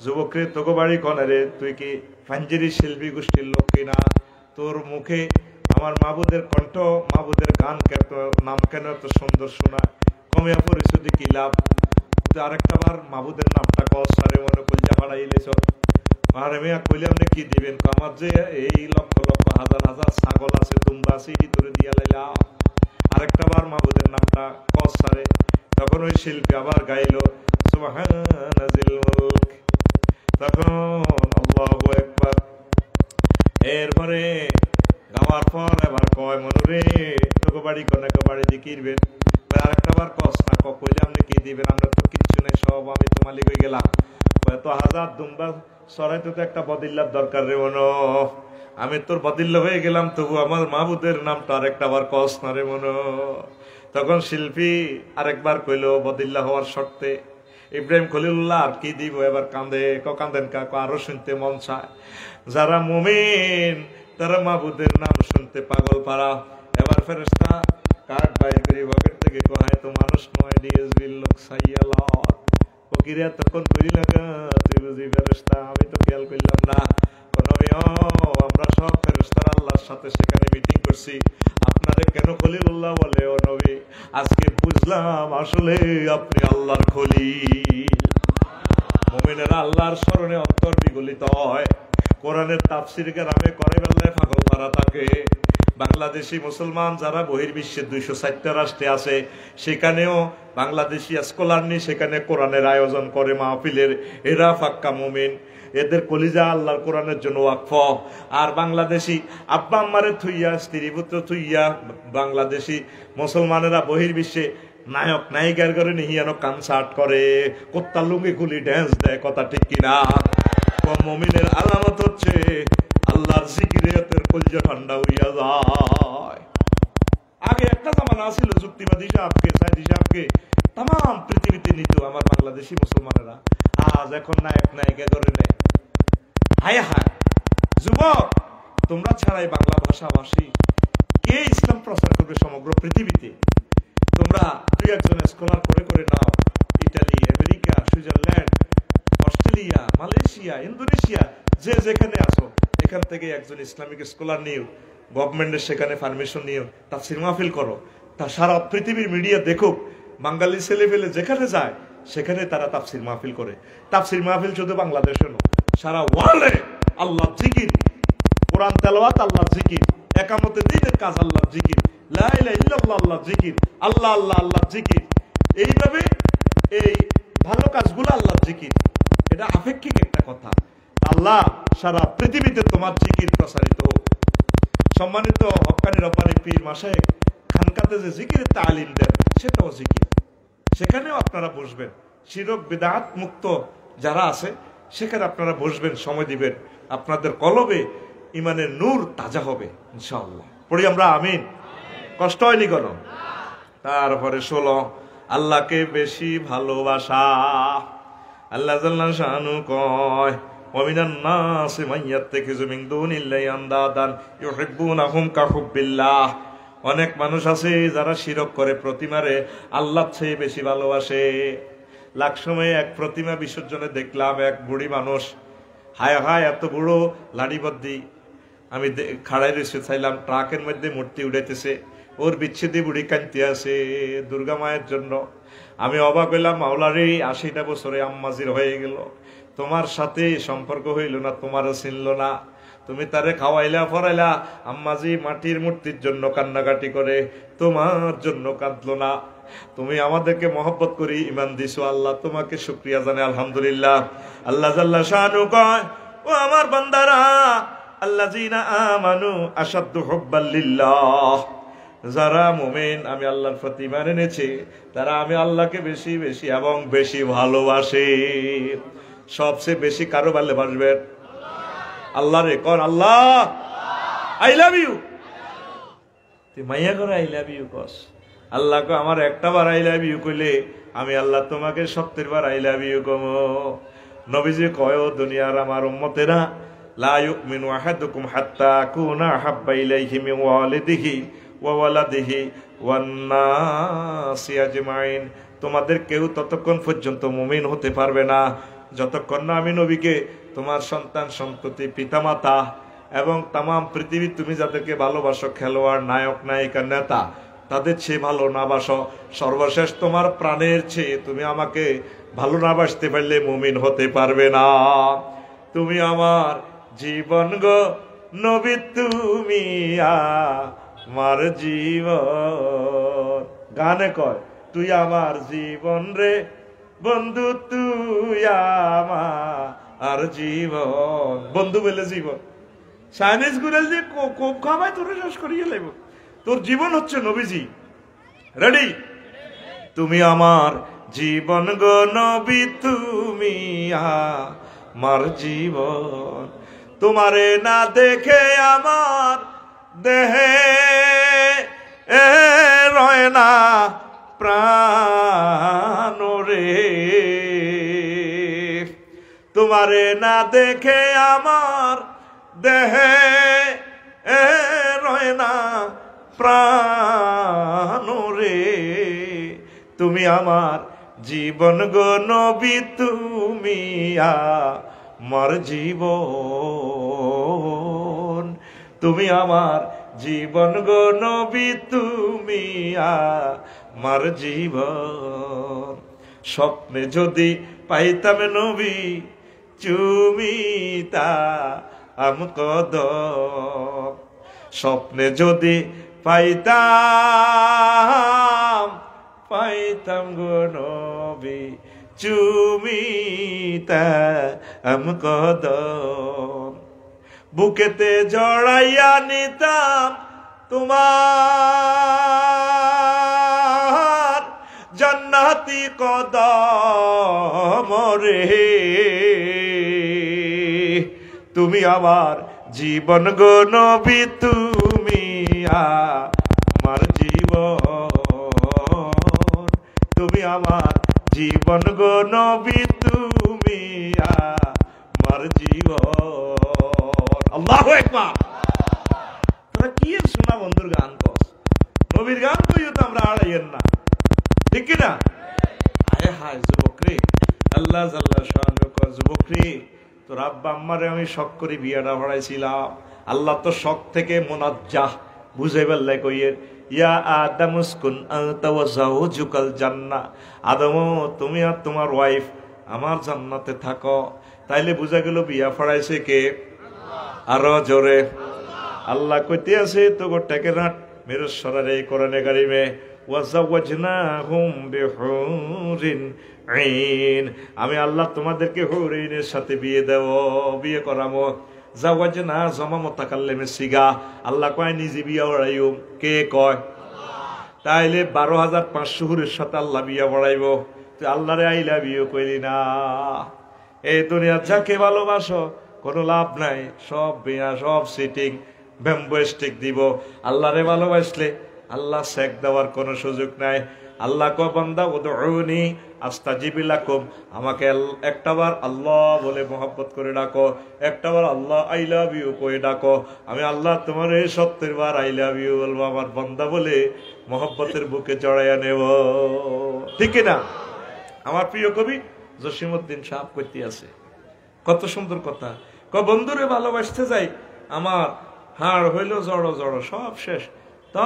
যুবকরে তোকে বাড়ি কনে রে, তুই কি ফাঞ্জেরি শিল্পী গোষ্ঠীর লোক কিনা? তোর মুখে আমার মাবুদের কণ্ঠ, মাবুদের গান নাম কেন এত সুন্দর শোনায়? কমিয়া পরিস্থিতি কি লাভ? তুই আরেকটা বার মাবুদের নামটা কস, সারে মনে কইলা বাড়াইলে চল। আর আমি কইলাম না কি দিবেন? আমার যে এই লক্ষ লক্ষ হাজার হাজার ছাগল আছে, দুম্বা আছে, ভিতরে দিয়া লাইলা আরেকটা বার মাবুদের নামটা কস সারে। তখন ওই শিল্পী আবার গাইলো সুবহানাজিল মুলক, তখন আল্লাহু আকবার। এরপরে গাওয়ার পর এবার কয় মনুরে তোকে বাড়ি কনাকে বাড়ি দিকিরবেন, আরেকটা বার কস না। কইলে আপনি কি দিবেন? আমরা তো কিচ্ছু নেই, সব আমি তো মালিক হয়ে গেলাম। এত হাজার দুম্বা সরাইতে তো একটা বদিল্লার দরকার রে মনো, আমি তোর বদিল্লা হয়ে গেলাম, তবু আমার মাহবুদের নামটা আরেকটা বার কস না রে মনো। তখন শিল্পী আরেকবার কইলো বদিল্লা হওয়ার শর্তে। ইব্রাহিম খলিলুল্লাহ আর কি দিব? এবার কান্দে। কান্দেন কাকু, আরো শুনতে মন চায়। যারা মুমিন তারা মাহবুদের নাম শুনতে পাগল পারা। এবার ফেরেশতা কাঠ বাইর করে পকেট থেকে কয়, তো মানুষ নয়, ডিএসবির লোক সাইয়ালা। ফকিরে তখন করি লাগা, তুই বুঝি ফেরেশতা? আমি তো খেয়াল করলাম না। আমরা সব ফেরেশতার আল্লাহর সাথে সেখানে মিটিং করছি, আপনারে কেন খলিলুল্লাহ বলে? ও নবী, আজকে বুঝলাম আসলে আপনি আল্লাহর খলিল। মুমিনেরা আল্লাহর স্মরণে অন্তর বিগলিত হয়। কোরআনের তাফসীর কেরামে করে বেলায় পাগল পারা থাকে। বাংলাদেশি মুসলমান যারা বহির্বিশ্বের 260টা রাষ্ট্রে আছে, সেখানেও বাংলাদেশি স্কলার নিয়ে সেখানে কোরআনের আয়োজন করে মাহফিলের। এরা পাক্কা মুমিন, এদের কলিজা আল্লাহর কোরআনের জন্য ওয়াকফ। আর বাংলাদেশি আব্বা আম্মারে থুইয়া, স্ত্রী পুত্র থুইয়া বাংলাদেশি মুসলমানেরা বহির্বিশ্বে নায়ক নায়িকার করে নিহিয়ানো কনসার্ট করে, কোত্তা লুঙ্গি খুলি ড্যান্স দেয়। কথা ঠিক কিনা? মুমিনের আলামত হচ্ছে আল্লাহর জিকিরে এদের কলিজা ঠান্ডা হইয়া যায়। আগে একটা জামানা ছিল যুক্তিবাদী সাহেবকে, সাইদি সাহেবকে তাম পৃথিবীতে নিত আমার বাংলাদেশি মুসলমানেরা। আজ এখন নায়ক নায়িকা করে নেয়। হায় হায় যুবক, তোমরা ছাড়াই বাংলা ভাষাভাষী কে ইসলাম প্রচার করবে সমগ্র পৃথিবীতে? তোমরা দুই একজন স্কলার করে করে নাও, Italy, America, Switzerland, Australia, Malaysia, Indonesia, যে যেখানে আছো এখান থেকে একজন ইসলামিক স্কলার নিও, গভর্নমেন্টের সেখানে পারমিশন নিও, তাফসীর মাহফিল করো। তা সারা পৃথিবীর মিডিয়া দেখুক, বাঙালি ছেলে পেলে যেখানে যায় সেখানে তারা তাফসীর মাহফিল করে। তাফসীর মাহফিল শুধু বাংলাদেশে নয়, সারা ওয়ার্ল্ডে আল্লাহর জিকির, কোরআন তেলাওয়াত আল্লাহর জিকির, একামতে দ্বীনের কাজ আল্লাহর জিকির, লা ইলাহা ইল্লাল্লাহ আল্লাহর জিকির, আল্লাহ আল্লাহ আল্লাহর জিকির। এইভাবে এই ভালো কাজগুলো আল্লাহর জিকির, এটা আপেক্ষিক একটা কথা। আল্লাহ সারা পৃথিবীতে তোমার জিকির প্রসারিত হোক। সম্মানিত হক্কানি রব্বানি পীর মাশায়েখ খানকাতে যে জিকিরের তালিম দেন সেটাও জিকির, সেখানেও আপনারা বসবেন। শিরক বিদআত মুক্ত যারা আছে সেখানে আপনারা বসবেন, সময় দিবেন, আপনাদের কলবে ইমানের নূর তাজা হবে ইনশাআল্লাহ। পড়ি আমরা আমিন। কষ্ট হয়নি কেন? তারপরে 16 আল্লাহকে বেশি ভালোবাসা। আল্লাহ জাল্লা শানু কয় ওয়ামিনান নাসি মান ইয়াত্তাখিযু মিন দুনিল্লাহি আনদাদান ইউহিব্বুনাহুম কাহুব্বিল্লাহ। অনেক মানুষ আছে যারা শিরক করে, প্রতিমারে আল্লাহর চেয়ে বেশি ভালোবাসে। লাখ সময় এক প্রতিমা বিসর্জনে দেখলাম এক বুড়ি মানুষ, হায় হায় এত বুড়ো লাড়িবদ্দি, আমি খাড়াই রয়েছে, চাইলাম ট্রাকের মধ্যে মূর্তি উড়াইতেছে, ওর বিচ্ছেদী বুড়ি কাঁদতে আছে দুর্গা মায়ের জন্য। আমি অবাক হইলাম, মাওলারে 80টা বছরে আম্মাজির হয়ে গেল, তোমার সাথে সম্পর্ক হইল না, তোমারও চিনল না, তুমি তারে খাওয়াইলা পড়াইলা, আম্মাজি মাটির মূর্তির জন্য কান্নাকাটি করে, তোমার জন্য কাঁদলো না। তুমি আমাদেরকে মহব্বত করি ইমান দিছো, আল্লাহ তোমাকে শুকরিয়া জানে আলহামদুলিল্লাহ। আল্লাহ জাল্লা শানু কয় ও আমার বান্দারা আল্লাযীনা আমানু আশাদ্দু হুব্বাল লিল্লাহ, যারা মুমিন, আমি আল্লাহর প্রতি ঈমান এনেছে, তারা আমি আল্লাহকে বেশি বেশি এবং বেশি ভালোবাসে। সবচেয়ে বেশি কারো ভালোবাসবেন? আল্লাহ রে। কোন আল্লাহ? I love you. তুই মাইয়া করে আই লাভ ইউ কস। আল্লাহ কো আমার একটা বার আই লাভ ইউ কইলে আমি আল্লাহ তোমাকে 70 বার আই লাভ ইউ কম। নবীজি কয়, ও দুনিয়ার আমার উম্মতেরা, লা ইউমিনু আহাদুকুম হাত্তা আকুনা হাব্বা ইলাইহি মিন ওয়ালিদিহি ওয়া ওয়ালাদিহি ওয়ান নাসি আজমাইন। তোমাদের কেউ ততক্ষণ পর্যন্ত মুমিন হতে পারবে না যতক্ষণ না আমি নবীকে তোমার সন্তান সন্ততি পিতামাতা এবং তাম পৃথিবী তুমি যাদেরকে ভালোবাসো, খেলোয়াড়, নায়ক, নায়িকা, নেতা, তাদের চেয়ে ভালো না বাসো। সর্বশেষ তোমার প্রাণের চেয়ে তুমি আমাকে ভালো না বাসতে পারলে মুমিন হতে পারবে না। তুমি আমার জীবন গো নবী, তুমি আমার জীবন। গানে কয়, তুই আমার জীবন রে বন্ধু, তুই আমার জীবন। বন্ধু বলে জীবন। চাইনিজ গুড়াল যে কোপ খাবায় তোর শেষ করিয়ে লাগব। তোর জীবন হচ্ছে নবীজি। রেডি? তুমি আমার জীবন গো নবী, তুমি আমার জীবন। তোমারে না দেখে আমার দেহে রয় না প্রাণ রে। তোমারে না দেখে আমার দেহে রয় না প্রাণ রে। তুমি আমার জীবন গো নবী, তুমি আমার জীবন। তুমি আমার জীবন গো নবী, তুমি আমার জীবন। স্বপ্নে যদি পাইতাম নবী চুমিতা কদম। স্বপ্নে যদি পাইতাম গো নবী চুমিতা কদম। বুকেতে জড়াইয়া নিতাম তোমার জান্নাতি কদম রে। তুমি আমার জীবন গো নবী, তুমি আমার জীবন। তুমি আমার জীবন গো নবী, তুমি আমার জীবন। আল্লাহু আকবার। তোরা কি শোনা বন্ধুর গান কস? নবীর গান কইও তো আমরা আড়াইয়ের না, ঠিক কিনা? আরে হায় যুবক রে, আল্লাহ জাল্লা শানু কয়, যুবক রে, তোর আব্বা আম্মারে আমি শখ করে বিয়াটা পড়াইছিলাম। আল্লাহ তো শখ থেকে মুনাজ্জাহ বুঝাইবার লাই কইয়ের, ইয়া আদম উসকুন আনতা ওয়া যাওজুকাল জান্নাহ। আদম, তুমি আর তোমার ওয়াইফ আমার জান্নাতে থাকো। তাইলে বুঝা গেল বিয়া পড়াইছে কে? আরো জোরে। আল্লাহ কইতে আছে তো গোটাকে রাত মেরুস সরারে কোরআনে কারিমে, ওয়াজাওয়াজনাহুম বিহুরিন আইন। আমি আল্লাহ তোমাদেরকে হুরিনের সাথে বিয়ে দেব, বিয়ে করামো। জাওয়াজনা জমা মুতাকাল্লিমে সিগা। আল্লাহ কয় নিজে বিয়া পড়াইও। কে কয়? তাইলে 12,500 হুরের সাথে আল্লাহ বিয়া পড়াইবো। তুই আল্লাহরে আই লাভ ইউ কইলি না। এই দুনিয়া যাকে ভালোবাসো কোনো লাভ নাই, সব বিয়া, সব সিটিং ব্যাম্বস্টিক দিব। আল্লাহরে ভালোবাসলে আল্লাহ শেখ দেওয়ার কোনো সুযোগ নাই। আল্লাহ কো বান্দা উদউনি আস্তাজিব লাকুম। আমাকে একটাবার আল্লাহ বলে মোহাব্বত করে ডাকো, একটাবার আল্লাহ আই লাভ ইউ কয়ে ডাকো। আমি আল্লাহ তোমার 70 বার আই লাভ ইউ বলবো, আমার বান্দা বলে মোহাব্বতের বুকে চড়াইয়া নেব, ঠিক না? আমার প্রিয় কবি জসিমউদ্দিন সাহেব কইতে আছে, কত সুন্দর কথা। বন্ধুরে ভালোবাসতে যাই, আমার হাড় হইল জড়ো জড়ো, সব শেষ, তো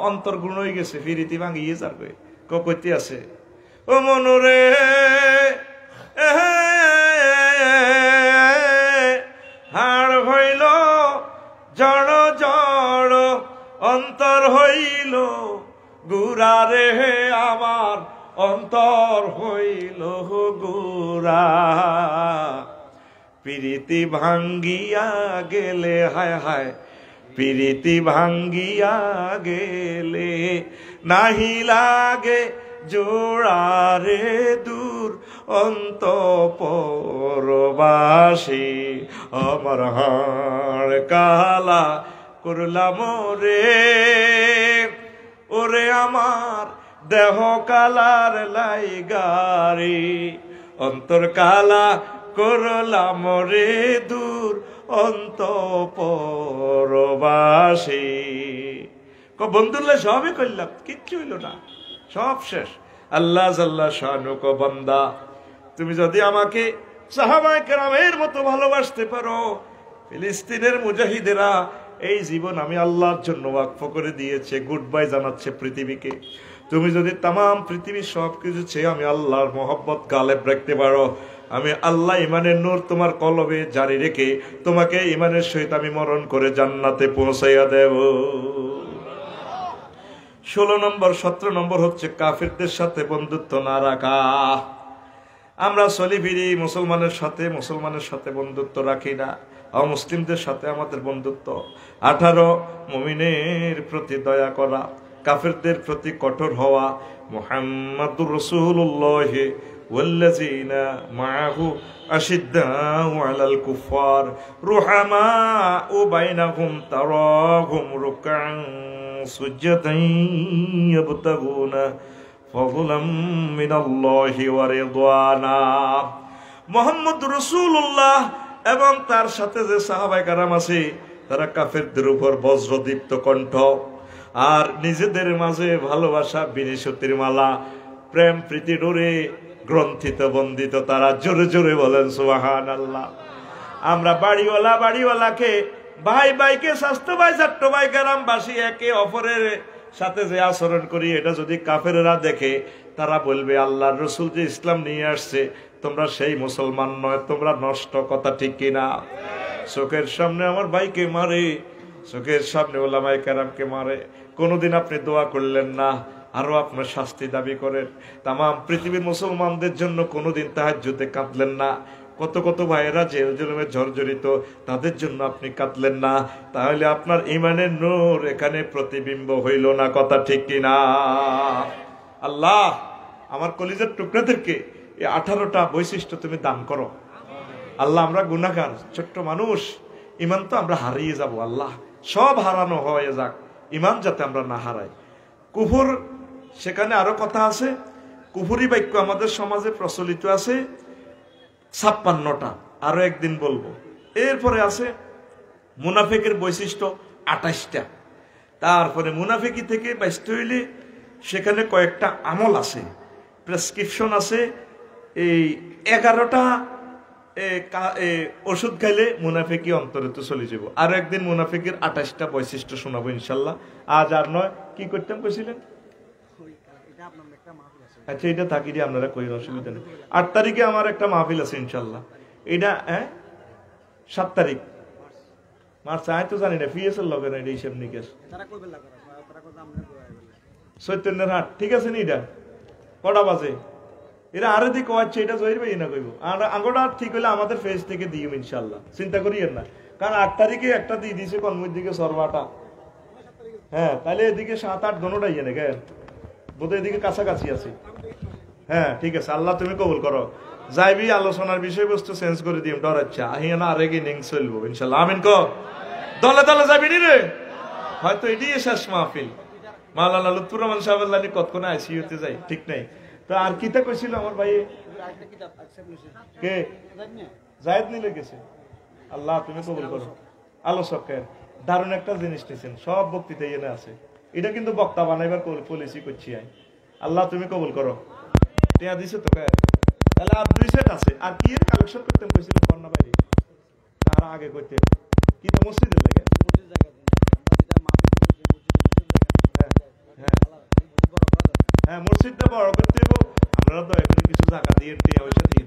অন্তর গুণ হয়ে গেছে, ফিরিতি ভাঙিয়ে যার কইতে আছে, ও মনরে হাড় হইল জড় জড়, অন্তর হইল গুড়া রে, আমার অন্তর হইল গুড়া। প্রীতি ভাঙ্গিয়া গেলে হায় হায় প্রীতি ভাঙ্গিয়া গেলে নাহি লাগে জোড়ারে দূর অন্তঃপুরবাসী আমার হাড় কালা করলাম রে ওরে আমার দেহ কালার লাইগারি অন্তর কালা করলাম রে দূর অন্তঃপুরবাসী বন্ধুল্লাহ সবই করলাম, কিচ্ছু হইল না, সব শেষ। আল্লাহ জাল্লা শানু কো বান্দা, তুমি যদি আমাকে সাহাবায়ে কেরামের মতো ভালোবাসতে পারো, ফিলিস্তিনের মুজাহিদেরা এই জীবন আমি আল্লাহর জন্য ওয়াকফ করে দিয়েছে, গুড বাই জানাচ্ছে পৃথিবীকে। তুমি যদি তামাম পৃথিবীর সবকিছু চেয়ে আমি আল্লাহর মহব্বত গালেব রাখতে পারো, আমি আল্লাহ ইমানের নূর তোমার কলবে জারি রেখে তোমাকে ইমানের সহিত আমি মরণ করে জান্নাতে পৌঁছাইয়া দেব। 16 নম্বর 17 নম্বর হচ্ছে কাফিরদের সাথে বন্ধুত্ব না রাখা। আমরা চলি ফিরি মুসলমানের সাথে বন্ধুত্ব রাখি না, অমুসলিমদের সাথে আমাদের বন্ধুত্ব। 18 মুমিনের প্রতি দয়া করা, কাফিরদের প্রতি কঠোর হওয়া। মুহাম্মাদুর রাসূলুল্লাহ ওয়াল্লাযীনা মাআহু আশিদ্দাউ আলাল কুফার রুহামাউ বাইনাহুম তারাহুম রুকআন সুজদান ইয়াবতাগুনা ফাযলাম মিনাল্লাহি ওয়া রিদওয়ানা। মুহাম্মদুর রাসূলুল্লাহ এবং তার সাথে যে সাহাবায়ে কেরাম আছে তারা কাফেরদের উপর বজ্রদীপ্ত কণ্ঠ আর নিজেদের মাঝে ভালোবাসা বিনিশতির মালা, প্রেম প্রীতি ডোরে গ্রন্থিত বন্দিত। তারা জোরে জোরে বলেন সুবহানাল্লাহ। আমরা বাড়িওয়ালাকে ভাই ভাইকে স্বাস্থ্য ভাই ছাট্ট ভাই গ্রামবাসী একে অপরের সাথে যে আচরণ করি, এটা যদি কাফেররা দেখে তারা বলবে আল্লাহর রাসূল যে ইসলাম নিয়ে আসছে তোমরা সেই মুসলমান নয়, তোমরা নষ্ট। কথা ঠিক কিনা? চোখের সামনে আমার ভাইকে মারে, চোখের সামনে ওলামায়ে কেরামকে মারে, কোনোদিন আপনি দোয়া করলেন না, আরো আপনার শাস্তি দাবি করেন। তামাম পৃথিবীর মুসলমানদের জন্য কোনোদিন তাহাজ্জুদে কাঁদলেন না, কত কত ভাইয়েরা জেল জুলুমে জর্জরিত, তাদের জন্য আপনি কাঁদলেন না, তাহলে আপনার ইমানের নূর এখানে প্রতিবিম্ব হইল না। কথা ঠিক কিনা? আল্লাহ আমার কলিজার টুকরাদেরকে এই 18টা বৈশিষ্ট্য তুমি দান করো। আল্লাহ আমরা গুনাহগার ছোট্ট মানুষ, ইমান তো আমরা হারিয়ে যাব। আল্লাহ সব হারানো হয়ে যাক, ইমান যাতে আমরা না হারাই। কুফর, সেখানে আরো কথা আছে, কুফরি বাক্য আমাদের সমাজে প্রচলিত আছে 56টা, আরো একদিন বলবো। এরপরে আছে মুনাফিকের বৈশিষ্ট্য 28টা। তারপরে মুনাফিকি থেকে বাঁচতে হইলে সেখানে কয়েকটা আমল আছে, প্রেসক্রিপশন আছে। এই 11টা ওষুধ খাইলে মুনাফিকি অন্তরে তো চলে যাব। আরো একদিন মুনাফিকের 28টা বৈশিষ্ট্য শোনাবো ইনশাল্লাহ। আজ আর নয়, কি করতাম কইছিলেন? আচ্ছা এটা থাকি দিয়ে আপনারা কই, অসুবিধা নেই। 8 তারিখে আমার একটা মাহফিল আছে ইনশাল্লাহ। এটা 7 তারিখ মার্চ, আমি তো জানি না পিএসএল লগে না, এটা হিসেব নিকেশ চৈতন্যের হাট। ঠিক আছে নি? এটা কটা বাজে? এরা আরে দিকে কওয়াচ্ছে, এটা জয়ের ভাই না কইব। আর আগোটা ঠিক হইলে আমাদের ফেজ থেকে দিও ইনশাল্লাহ, চিন্তা করিয়েন না। কারণ 8 তারিখে একটা দিয়ে দিয়েছে কর্মের দিকে সর্বাটা। হ্যাঁ, তাহলে এদিকে 7-8 দোনোটাই এনে গে বোধহয় এদিকে কাছাকাছি আছে। হ্যাঁ ঠিক আছে, আল্লাহ তুমি কবুল করো। যাইবি আলোচনার বিষয়বস্তু চেঞ্জ করে দিম, ডরাচ্ছা আহিয়া না আরেক ইনিংস চলবো ইনশাল্লাহ। আমিন ক দলে দলে যাবি নি রে? হয়তো এটি শেষ মাহফিল। মাওলানা লুৎফুর রহমান সাহেব কতক্ষণে আইসিইউতে যাই, ঠিক নাই তো। আর কিতা কইছিল আমার ভাই? কে? জায়েদ নিলে গেছে। আল্লাহ তুমি কবুল করো। আলোচকের দারুণ একটা জিনিস নিয়েছেন, সব বক্তৃতা এনে আছে। এটা কিন্তু বক্তা বানাইবার পলিসি করছি আমি। আল্লাহ তুমি কবুল করো। টিয়া দিছে তো? তাহলে আর 2 সেট আছে। আর কি এর কালেকশন করতে কইছিল কন্যা বাইরে? তার আগে করতে কি তো মসজিদের লাগে? হ্যাঁ মসজিদটা বড় করতে হবে। আপনারা দয়া করে কিছু জায়গা দিয়ে টিয়া পয়সা দিয়ে